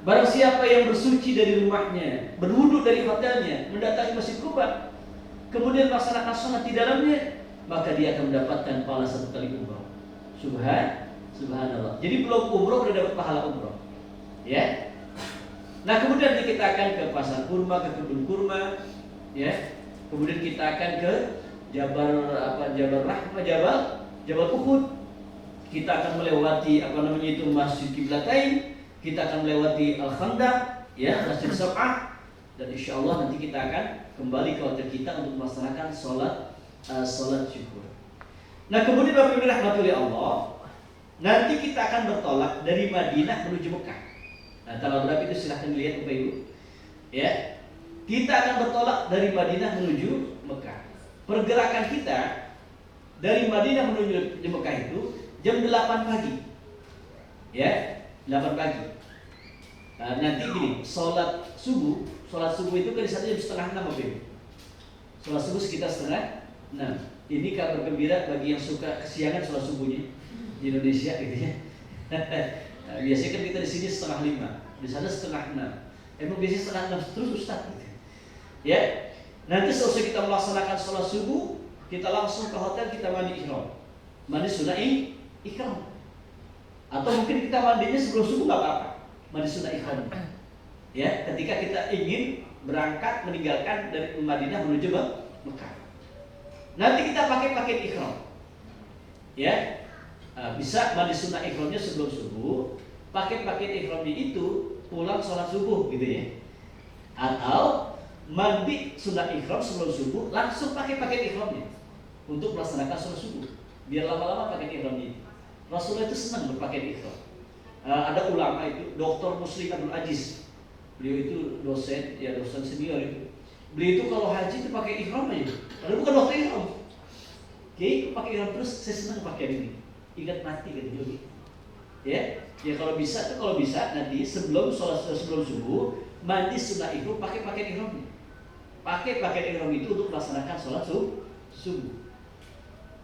Barang siapa yang bersuci dari rumahnya, berwudu dari hotelnya, mendatangi Masjid Quba, kemudian melaksanakan salat di dalamnya, maka dia akan mendapatkan pahala 1 kali umrah. Subhanallah. Jadi belum umrah sudah dapat pahala umrah. Ya. Nah, kemudian kita akan ke pasar kurma, ke kebun kurma, ya. Kemudian kita akan ke Jabal Rahmah, Jabal Uhud. Kita akan melewati Masjid Qiblatain, kita akan melewati Al-Khandaq, ya, Masjid Sab'ah, dan insya Allah nanti kita akan kembali ke hotel kita untuk melaksanakan sholat syukur. Nah, kemudian Bapak Ibu rahmatullahi Allah, nanti kita akan bertolak dari Madinah menuju Mekah. Nah, tanggal berapa itu silahkan dilihat Bapak Ibu. Ya, kita akan bertolak dari Madinah menuju Mekah. Pergerakan kita dari Madinah menuju Mekah itu jam 8 pagi. Ya, 8 pagi. Nah, nanti gini, sholat subuh itu kan di sana jam setengah 6 Bapak Ibu. Sholat subuh sekitar setengah 6. Ini kabar gembira bagi yang suka kesiangan sholat subuhnya di Indonesia gitu ya. Nah, biasanya kan kita di sini setengah 5, di sana setengah 6. Emang biasanya setengah 6 terus Ustaz gitu. Ya, nanti selesai kita melaksanakan sholat subuh, kita langsung ke hotel, kita mandi ihram. Mandi sunnah ihram. Atau mungkin kita mandinya sebelum subuh nggak apa-apa, mandi sunnah ihram. Ya, ketika kita ingin berangkat meninggalkan dari Madinah menuju Mekah. Nanti kita pakai pakaian ihram. Ya. Bisa mandi sunnah ihramnya sebelum subuh, pakai pakaian ihramnya itu pulang sholat subuh gitu ya. Atau mandi sunnah ihram sebelum subuh, langsung pakai pakaian ihramnya untuk melaksanakan sholat subuh. Biar lama-lama pakaian ihramnya itu. Rasulullah itu senang berpakaian ihram. Ada ulama itu, Dr. Muslim Abdul Aziz. Beliau itu dosen senior itu. Beliau itu kalau haji itu pakai ihram aja. Padahal bukan dokter ihram. Oke, pakai ihram terus, saya senang pakai ini. Ingat mati kan juga. Ya kalau bisa nanti sebelum subuh mandi sunnah ihram pakai pakaian ihramnya. Pakai pakaian ihram itu untuk melaksanakan sholat subuh.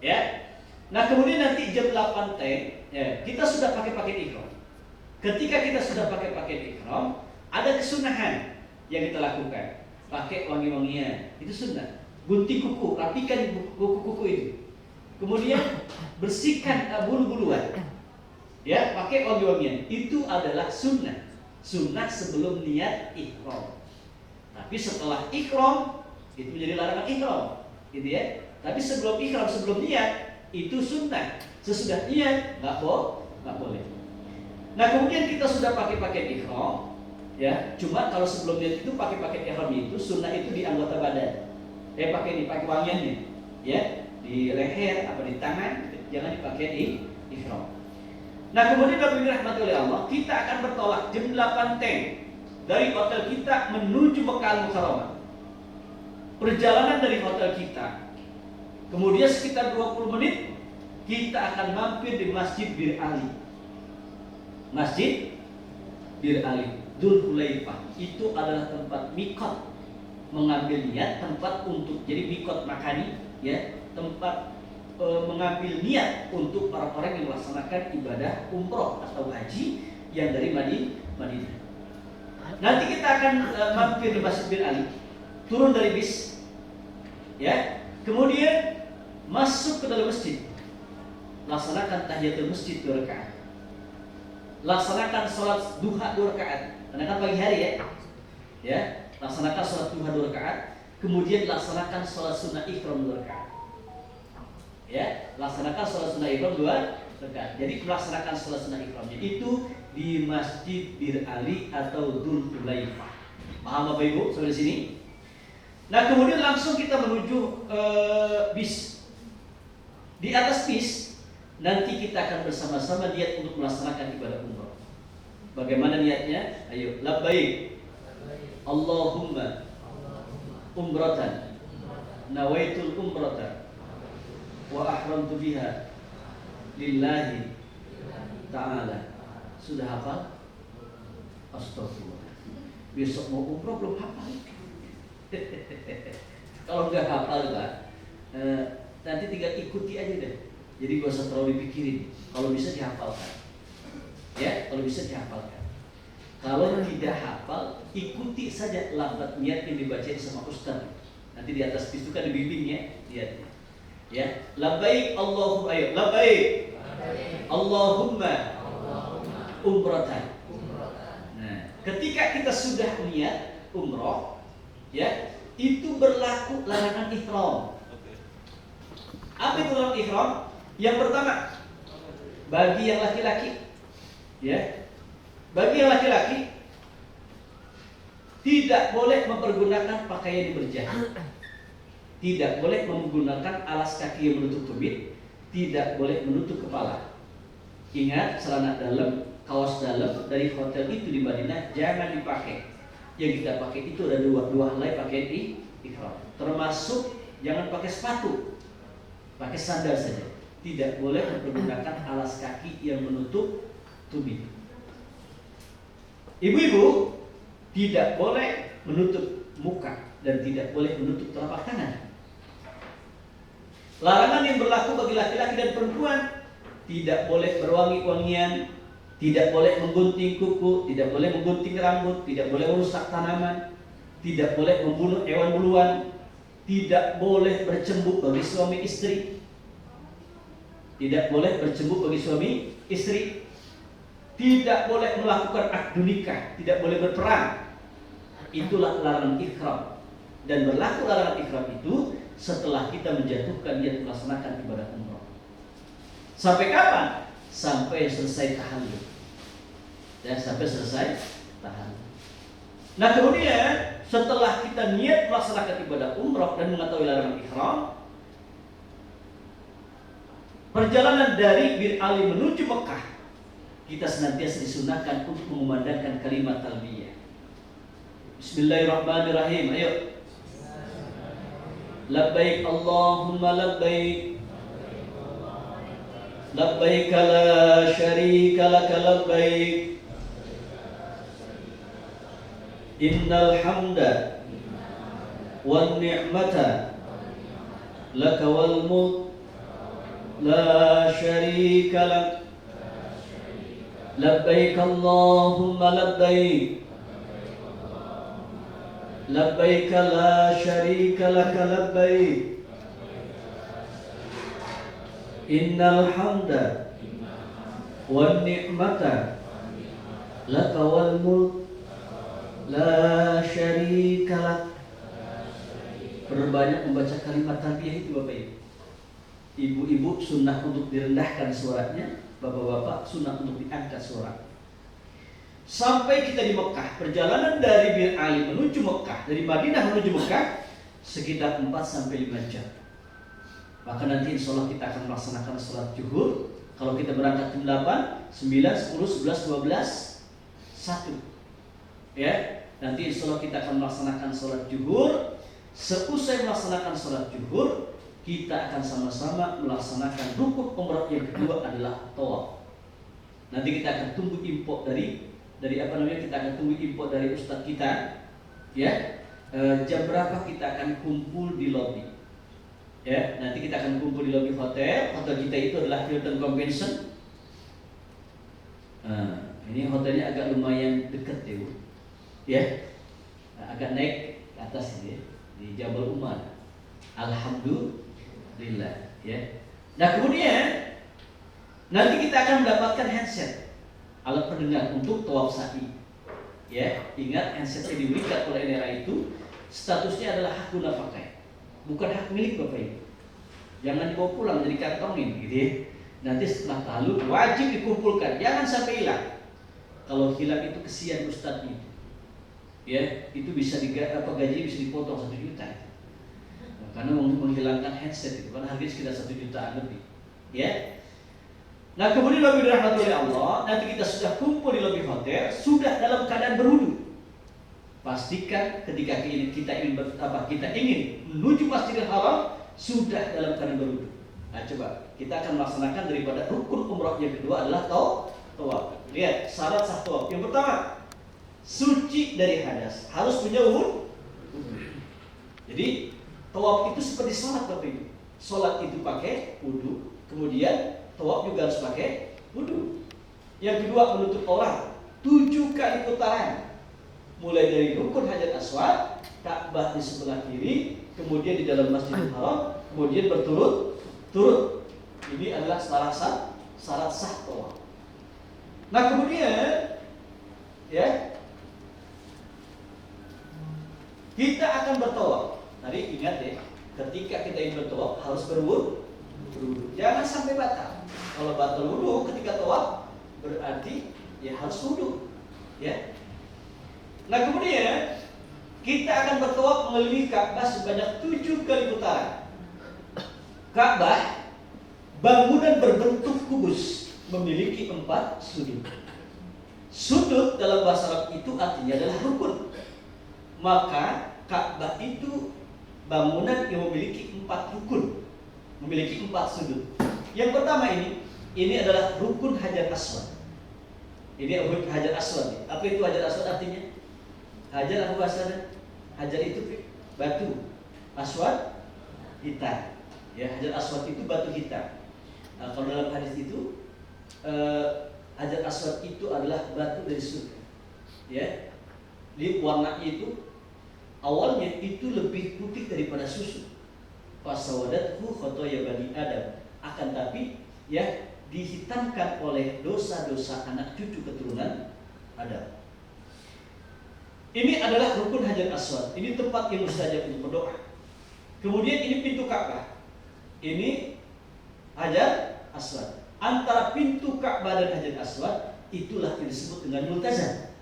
Ya. Nah kemudian nanti jam 8 ya, kita sudah pakai pakaian ihram. Ketika kita sudah pakai pakaian ihram, ada kesunahan yang kita lakukan. Pakai wangi-wangian, itu sunnah. Gunting kuku, rapikan kuku itu. Kemudian bersihkan bulu-buluan. Ya, pakai wangi-wangian. Itu adalah sunnah. Sunnah sebelum niat ihram. Tapi setelah ihram itu menjadi larangan ihram, gitu ya. Tapi sebelum ihram, sebelum niat itu sunnah. Sesudah niat nggak boleh. Nah kemudian kita sudah pakai pakaian ihram, ya. Cuma kalau sebelum niat itu pakai pakaian ihram itu sunnah itu di anggota badan. Pakai wangiannya, ya. Di leher apa di tangan, jangan dipakai di ihram. Nah kemudian Bapak Ibu rahmati oleh Allah, kita akan bertolak jam 8 dari hotel kita menuju Mekah Mukarramah. Perjalanan dari hotel kita, kemudian sekitar 20 menit kita akan mampir di Masjid Bir Ali. Masjid Bir Ali, Dzul Hulaifah. Itu adalah tempat mikot, mengambil niat, tempat untuk jadi mikot makani, ya, tempat mengambil niat untuk para orang yang melaksanakan ibadah umroh atau haji yang dari Madinah. Nanti kita akan mampir di Masjid Bir Ali, turun dari bis, ya, kemudian masuk ke dalam masjid, laksanakan tahiyatul masjid 2 rakaat, laksanakan sholat duha 2 rakaat, karena kan pagi hari ya, laksanakan sholat duha 2 rakaat, kemudian laksanakan sholat sunnah ihram 2 rakaat. Ya, laksanakan sholat sunnah ihram 2 rakaat. Jadi melaksanakan sholat sunnah ihramnya itu di Masjid Bir Ali atau Dzul Hulaifah. Paham Bapak Ibu sampai di sini? Nah, kemudian langsung kita menuju bis. Di atas bis nanti kita akan bersama-sama niat untuk melaksanakan ibadah umrah. Bagaimana niatnya? Ayo, labbaik Allahumma umratan nawaitul umrata wa ahramtu biha lillahi ta'ala. Sudah hafal? Astagfirullah. Besok mau umrah belum hafal. Kalau nggak hafal Pak, nanti tinggal ikuti aja deh. Jadi gak usah terlalu dipikirin. Kalau bisa dihafalkan, ya. Kalau bisa dihafalkan. Kalau tidak hafal, ikuti saja lafaz niat yang dibacain sama ustaz. Nanti di atas bis itu kan dibimbing ya, lihat. Ya, labbaik Allahumma, ayo labbaik Allahumma umratan. Nah, ketika kita sudah niat umroh, ya, itu berlaku larangan ihram. Apa itu larangan ihram? Yang pertama, bagi yang laki-laki, ya, bagi yang laki-laki tidak boleh mempergunakan pakaian yang berjahit, tidak boleh menggunakan alas kaki yang menutup tumit, tidak boleh menutup kepala. Ingat, celana dalam, kaos dalam dari hotel itu di Madinah jangan dipakai. Yang kita pakai itu ada dua helai pakaian ihram. Termasuk jangan pakai sepatu, pakai sandal saja. Tidak boleh mempergunakan alas kaki yang menutup tumit. Ibu-ibu tidak boleh menutup muka dan tidak boleh menutup telapak tangan. Larangan yang berlaku bagi laki-laki dan perempuan, tidak boleh berwangi-wangian, tidak boleh menggunting kuku, tidak boleh menggunting rambut, tidak boleh merusak tanaman, tidak boleh membunuh hewan buruan, tidak boleh bercembuk bagi suami istri, tidak boleh bercembuk bagi suami istri, tidak boleh melakukan akad nikah, tidak boleh berperang. Itulah larangan ihram. dan berlaku larangan ihram itu setelah kita menjatuhkan niat melaksanakan ibadah umrah. Sampai kapan? Sampai selesai tahallul. Ya, sampai selesai tahallul. Nah, kemudian setelah kita niat melaksanakan ibadah umrah dan mengetahui larangan ihram, perjalanan dari Bir Ali menuju Mekah, kita senantiasa disunahkan untuk mengumandangkan kalimat talbiyah. Bismillahirrahmanirrahim. Ayo. Labbaik Allahumma labbaik. Labbaik la syarika laka labbaik. Innal hamda wan ni'mata laka wal mulk la syarika lak. Labbaik Allahumma labbaik. Labbaik la syarika laka labbaik. Innal hamda wan ni'mata laka wal mulk la syarika lak. Perbanyak membaca kalimat talbiyah itu Bapak Ibu. Ibu-ibu sunnah untuk direndahkan suaranya, bapak-bapak sunnah untuk diangkat suara. Sampai kita di Mekah, perjalanan dari Bir Ali menuju Mekah, dari Madinah menuju Mekah sekitar 4 sampai 5 jam. Maka nanti insya Allah kita akan melaksanakan sholat zuhur. Kalau kita berangkat jam 8, 9, 10, 11, 12, 1. Ya, nanti insya Allah kita akan melaksanakan sholat zuhur. Seusai melaksanakan sholat zuhur, kita akan sama-sama melaksanakan rukun umrah yang kedua adalah tawaf. Nanti kita akan tunggu info dari kita akan tunggu info dari ustadz kita, ya. Jam berapa kita akan kumpul di lobi? Ya, nanti kita akan kumpul di lobi hotel. Hotel kita itu adalah Hilton Convention. Ini hotelnya agak lumayan dekat ya, Bu. Ya, agak naik ke atas ini, di Jabal Umar. Alhamdulillah, ya. Nah, kemudian nanti kita akan mendapatkan handset, alat pendengar untuk tawaf sa'i. Ya, ingat handset yang diberikan oleh NRA itu statusnya adalah hak guna pakai, bukan hak milik Bapak Ibu. Jangan dibawa pulang jadi kantongin, gitu ya. Nanti setelah tahallul wajib dikumpulkan, jangan sampai hilang. Kalau hilang itu kesian ustadz itu. Ya, itu bisa gaji bisa dipotong 1 juta. Karena menghilangkan headset itu, karena harganya sekitar 1 jutaan lebih. Ya. Nah, kemudian lobi dirahmati oleh Allah, nanti kita sudah kumpul di lobi hotel, sudah dalam keadaan berwudu. Pastikan ketika kita ingin menuju Masjidil Haram sudah dalam keadaan berwudu. Nah, coba kita akan melaksanakan daripada rukun umrah yang kedua adalah tawaf. Lihat syarat sah tawaf. Yang pertama, suci dari hadas, harus punya wudu. Jadi tawaf itu seperti salat Bapak Ibu. Salat itu pakai wudu, kemudian tawaf juga harus pakai wudu. Yang kedua, menutup aurat 7 kali putaran. Mulai dari rukun Hajar Aswad, Ka'bah di sebelah kiri, kemudian di dalam Masjidil Haram, kemudian berturut-turut. Ini adalah syarat sah tawaf. Nah, kemudian ya, kita akan bertawaf. Tadi ingat ya, ketika kita ingin bertawaf harus berwudu. Jangan sampai batal. Kalau batal wudu ketika tawaf berarti ya harus wudu. Ya. Nah, kemudian kita akan bertawaf mengelilingi Ka'bah sebanyak 7 kali putaran. Ka'bah bangunan berbentuk kubus, memiliki 4 sudut. Sudut dalam bahasa Arab itu artinya adalah rukun. Maka Ka'bah itu bangunan yang memiliki 4 rukun, memiliki 4 sudut. Yang pertama ini adalah rukun Hajar Aswad. Ini rukun Hajar Aswad. Apa itu Hajar Aswad artinya? Hajar apa bahasanya? Hajar itu batu, Aswad hitam. Ya, Hajar Aswad itu batu hitam. Nah, kalau dalam hadis itu Hajar Aswad itu adalah batu dari surga. Ya, lihat warnanya itu awalnya itu lebih putih daripada susu. Fasawadathu khotoya bani Adam. Akan tapi ya dihitamkan oleh dosa-dosa anak cucu keturunan Adam. Ini adalah rukun Hajar Aswad. Ini tempat yang mustajab untuk berdoa. Kemudian ini pintu Ka'bah. Ini Hajar Aswad. Antara pintu Ka'bah dan Hajar Aswad itulah yang disebut dengan multazam.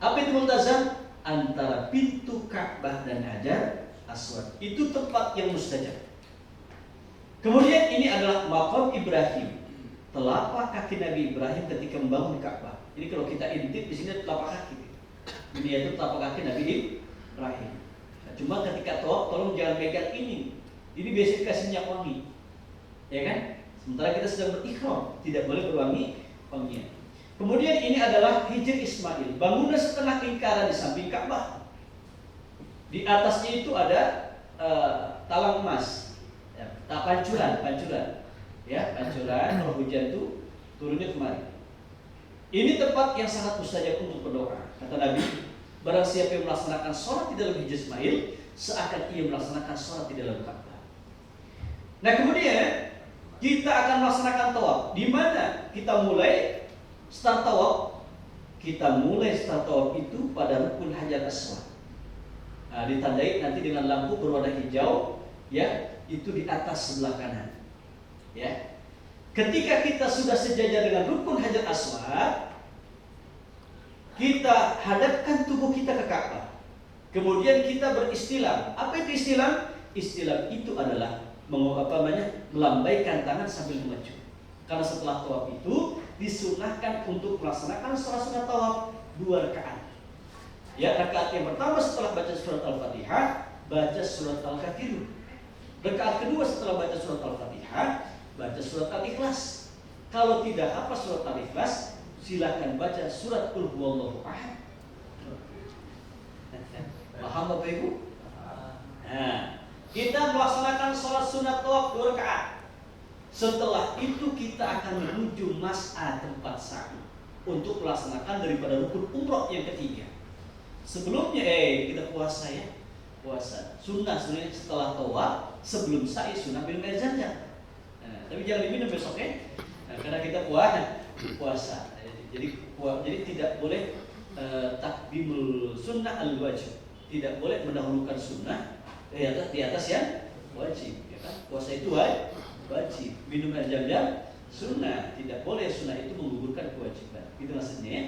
Apa itu multazam? Antara pintu Ka'bah dan Hajar Aswad. Itu tempat yang mustajab. Kemudian ini adalah maqam Ibrahim. Telapak kaki Nabi Ibrahim ketika membangun Ka'bah. Ini kalau kita intip di sini telapak kaki. Ini yaitu telapak kaki Nabi Ibrahim. Nah, cuma ketika tawaf tolong jangan pegang ini. Ini biasanya dikasih minyak wangi, ya kan? Sementara kita sedang berihram, tidak boleh wangian. Kemudian ini adalah Hijr Ismail, bangunan setengah lingkaran di samping Ka'bah. Di atasnya itu ada talang emas, ya, pancuran, ya pancuran. Kalau hujan itu turunnya kemari. Ini tempat yang sangat mustajab untuk berdoa. Kata Nabi, barang siapa yang melaksanakan sholat di dalam Hijr Ismail, seakan ia melaksanakan sholat di dalam Ka'bah. Nah kemudian kita akan melaksanakan tawaf. Di mana kita mulai start tawaf? Kita mulai start tawaf itu pada rukun Hajar Aswad. Nah, ditandai nanti dengan lampu berwarna hijau, ya, itu di atas sebelah kanan. Ya. Ketika kita sudah sejajar dengan rukun Hajar Aswad, kita hadapkan tubuh kita ke Ka'bah. Kemudian kita beristilam. Apa itu istilam? Istilam itu adalah melambaikan tangan sambil maju. Karena setelah tawaf itu disunahkan untuk melaksanakan sholat sunat tawaf 2 rakaat. Ya, rakaat yang pertama setelah baca surat Al-Fatihah, baca surat Al-Kafirun. Rakaat kedua setelah baca surat Al-Fatihah, baca surat Al-Ikhlas. Kalau tidak hafal surat Al-Ikhlas, silakan baca surat Qul Huwallahu Ahad. Paham Bapak Ibu? Nah, kita melaksanakan sholat sunat tawaf 2 rakaat. Setelah itu kita akan menuju mas'a tempat sa'i untuk melaksanakan daripada rukun umroh yang ketiga. Sebelumnya kita puasa ya, puasa. Sunnah sebenarnya setelah tawaf, sebelum sa'i sunnah minum air zam-zam. Nah, tapi jangan diminum besok ya. Nah, karena kita puasa. Jadi tidak boleh takdimul sunnah al-wajib. Tidak boleh mendahulukan sunnah di atas yang wajib, ya kan? Puasa itu wajib, minum air zam-zam sunnah, tidak boleh sunnah itu menggugurkan kewajiban. Itu maksudnya. Ya?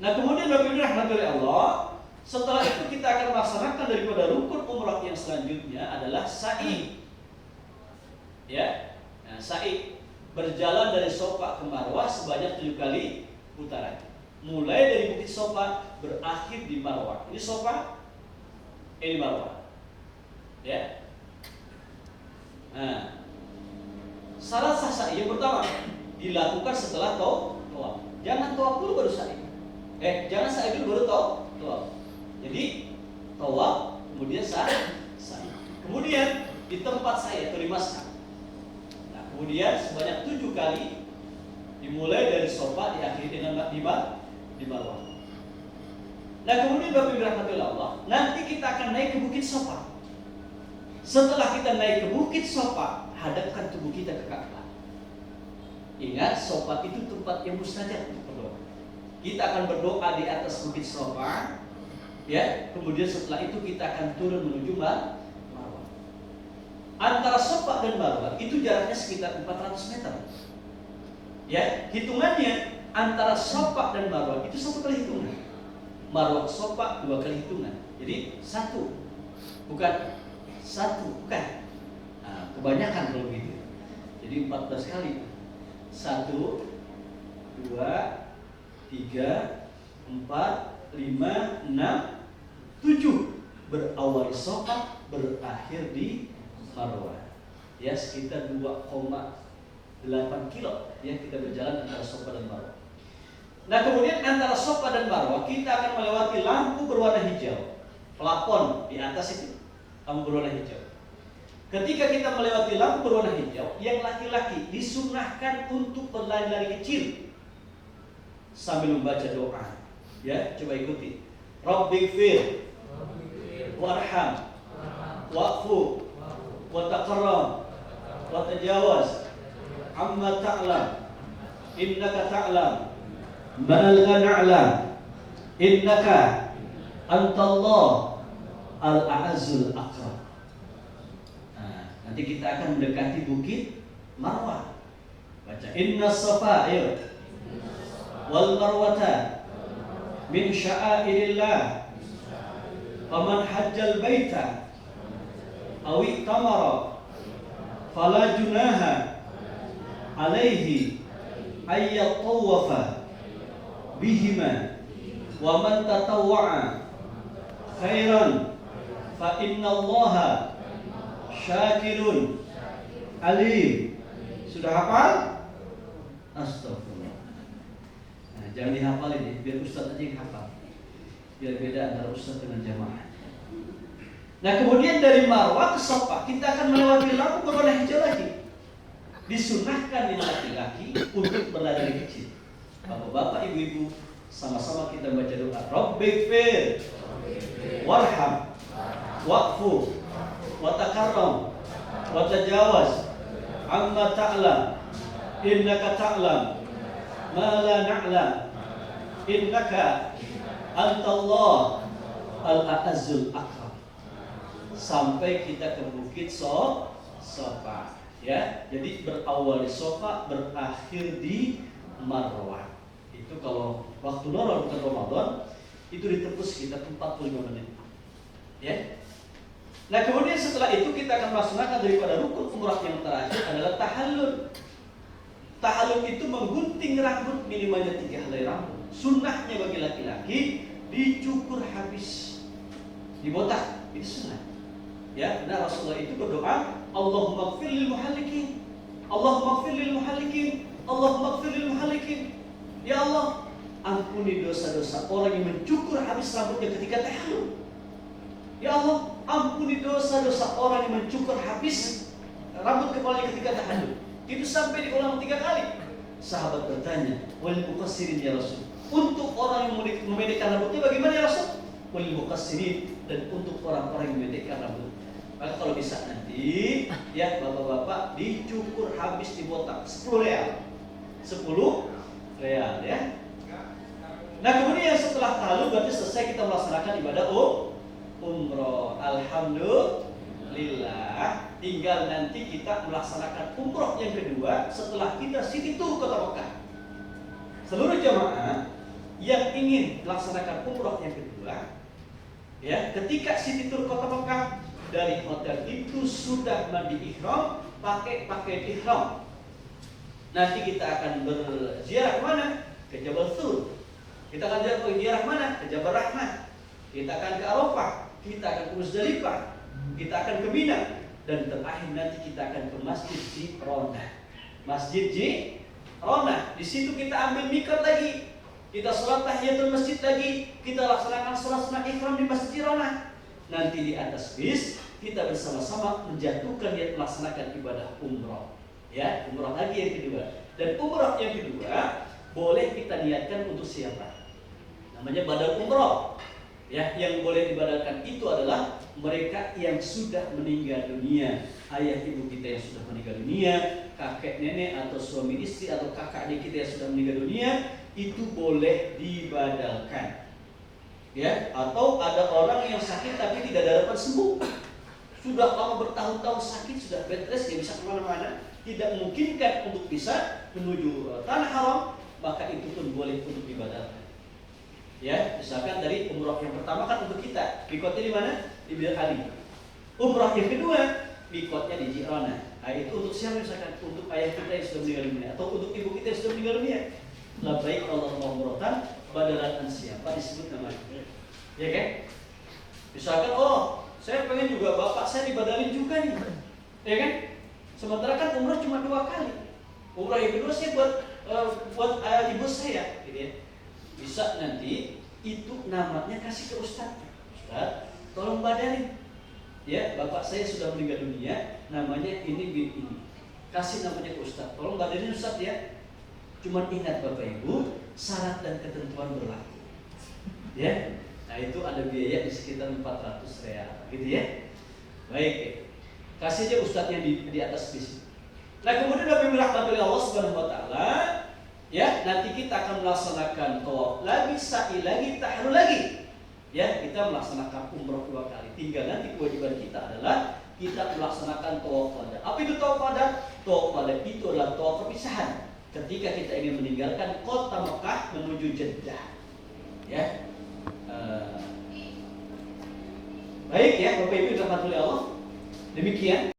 Nah kemudian Bapak Ibu rahmatullahi Allah, setelah itu kita akan melaksanakan daripada rukun umrah yang selanjutnya adalah sa'i. Ya, nah, sa'i berjalan dari Sofa ke Marwah sebanyak 7 kali putaran. Mulai dari Bukit Sofa berakhir di Marwah. Ini Sofa, ini Marwah. Ya. Nah, syarat sah sa'i yang pertama dilakukan setelah tawaf. Jangan tawaf dulu baru sa'i. Jangan sa'i dulu baru tawaf. Jadi tawaf kemudian sa'i. Kemudian di tempat saya atau di Mas'ah. Nah, kemudian sebanyak 7 kali dimulai dari Sofa diakhiri dengan di Marwah. Nah, kemudian Bapak Ibu rahmatullah Allah, nanti kita akan naik ke Bukit Sofa. Setelah kita naik ke Bukit Sofa, hadapkan tubuh kita ke Ka'bah. Ingat, Sofa itu tempat yang mustajab untuk berdoa. Kita akan berdoa di atas Bukit Sofa, ya. Kemudian setelah itu kita akan turun menuju Marwah. Antara Sofa dan Marwah itu jaraknya sekitar 400 meter. Ya, hitungannya antara Sofa dan Marwah itu 1 kali hitungan. Marwah Sofa 2 kali hitungan. Jadi 1, bukan. Nah, kebanyakan kalau gitu. Jadi 14 kali. 1, 2, 3, 4, 5, 6, 7. Berawal Sofa, berakhir di Marwah. Ya, sekitar 2,8 kilo ya kita berjalan antara Sofa dan Marwah. Nah, kemudian antara Sofa dan Marwah kita akan melewati lampu berwarna hijau. Plafon di atas itu lampu berwarna hijau. Ketika kita melewati lampu berwarna hijau, yang laki-laki disunahkan untuk berlari-lari kecil sambil membaca doa. Ya, coba ikuti. Rabbighfir warham wa'fu wa taqarram wa tajawaz amma ta'lam innaka ta'lam ma la na'lam innaka Antallah al-a'azzul akram. Nah, nanti kita akan mendekati bukit Marwah. Baca inna safa, ayo. Wal marwata min sya'airillah. Faman hajjal baita aw itamara fala junaha alaihi ayyatawafa bihima wa man tatawwa'a khairan fa innallaha syakirun alim. Sudah hafal? Astagfirullah. Nah, jangan dihafalin ya, biar ustaz aja yang hafal. Biar beda antara ustaz dengan jamaah. Nah, kemudian dari Marwah ke Safa kita akan melewati lampu berwarna hijau lagi. Disunahkan di laki-laki untuk berlari kecil. Bapak-bapak, ibu-ibu, sama-sama kita baca doa. Rabbighfir warham wa'fu wa takarram wa tajawaz amma ta'lam innaka ta'lam ma la na'lam innaka antallah al-a'azzul akram. Sampai kita ke bukit Safa, ya. Jadi berawal di Safa, berakhir di Marwah. Itu kalau waktu normal bukan Ramadan, itu ditempuh sekitar 45 menit. Ya. Nah, kemudian setelah itu kita akan melaksanakan daripada rukun umrah yang terakhir adalah tahallul. Tahallul itu menggunting rambut minimalnya 3 helai rambut. Sunnahnya bagi laki-laki dicukur habis, dibotak, itu sunnah. Ya, nah Rasulullah itu berdoa, Allahumma ighfir lil muhallikin, Allahumma ighfir lil muhallikin, Allahumma ighfir lil muhallikin. Ya Allah, ampuni dosa-dosa orang yang mencukur habis rambutnya ketika tahallul. Ya Allah, ampuni dosa-dosa orang yang mencukur habis rambut kepalanya ketika tahallul. Itu sampai diulang 3 kali. Sahabat bertanya, wal muqassirin ya Rasul, untuk orang yang memendekkan rambutnya bagaimana ya Rasul? Wal muqassirin, dan untuk orang-orang yang memendekkan rambut. Maka kalau bisa nanti ya bapak-bapak dicukur habis, dibotak 10 real. 10 real ya. Nah, kemudian setelah tahallul berarti selesai kita melaksanakan ibadah umroh. Alhamdulillah. Tinggal nanti kita melaksanakan umroh yang kedua setelah kita city tour kota Mekah. Seluruh jamaah yang ingin melaksanakan umroh yang kedua, ya, ketika city tour kota Mekah, dari hotel itu sudah mandi ihram, pakai pakaian ihram. Nanti kita akan berziarah kemana? Ke Jabal Thur. Kita akan ziarah mana? Ke Jabal Rahmah. Kita akan ke Arafah. Kita akan ke Muzdalifah. Kita akan ke Mina. Dan terakhir nanti kita akan ke Masjid Ji'ronah. Masjid Ji'ronah. Di situ kita ambil mikot lagi. Kita sholat tahiyatul masjid lagi. Kita laksanakan sholat sunat ihram di Masjid Ji'ronah. Nanti di atas bis kita bersama-sama menjatuhkan niat melaksanakan ibadah umroh. Ya, umroh lagi yang kedua. Dan umroh yang kedua boleh kita niatkan untuk siapa? Namanya badal umroh. Ya, yang boleh dibadalkan itu adalah mereka yang sudah meninggal dunia, ayah ibu kita yang sudah meninggal dunia, kakek nenek atau suami istri atau kakak adik kita yang sudah meninggal dunia, itu boleh dibadalkan. Ya, atau ada orang yang sakit tapi tidak ada harapan sembuh, sudah lama bertahun-tahun sakit, sudah bed rest, tidak bisa kemana-mana, tidak memungkinkan untuk bisa menuju tanah haram, maka itu pun boleh untuk dibadalkan. Ya, misalkan dari umrah yang pertama kan untuk kita, mikotnya di mana? Di Bil Ali. Umrah yang kedua, mikotnya di Ji'ronah. Nah, itu untuk siapa? Misalkan untuk ayah kita yang sudah meninggal dunia, atau untuk ibu kita yang sudah meninggal dunia. Labbaik Allahumma umratan badalan siapa disebut namanya. Ya kan? Misalkan, oh, saya pengen juga bapak saya dibadalin juga nih. Ya kan? Sementara kan umrah cuma 2 kali. Umrah yang kedua saya buat ibu saya, gitu ya. Bisa nanti itu namanya kasih ke Ustaz. Ustaz, tolong badalin. Ya, bapak saya sudah meninggal dunia, namanya ini bin ini. Kasih namanya ke Ustaz. Tolong badalin Ustaz ya. Cuman ingat Bapak Ibu, syarat dan ketentuan berlaku. Ya. Nah, itu ada biaya di sekitar 400 real, gitu ya. Baik. Kasih aja Ustaznya di atas bis. Nah, kemudian Nabi rahmatullahi Allah Subhanahu wa taala, ya, nanti kita akan melaksanakan tawaf lagi, sa'i lagi, tahallul lagi. Ya, kita melaksanakan umroh 2 kali. Tinggal nanti kewajiban kita adalah kita melaksanakan tawaf qada. Apa itu tawaf qada? Tawaf qada itu adalah tawaf perpisahan. Ketika kita ingin meninggalkan kota Mekah menuju Jeddah. Ya. Baik ya, Bapak Ibu dirahmati oleh Allah. Demikian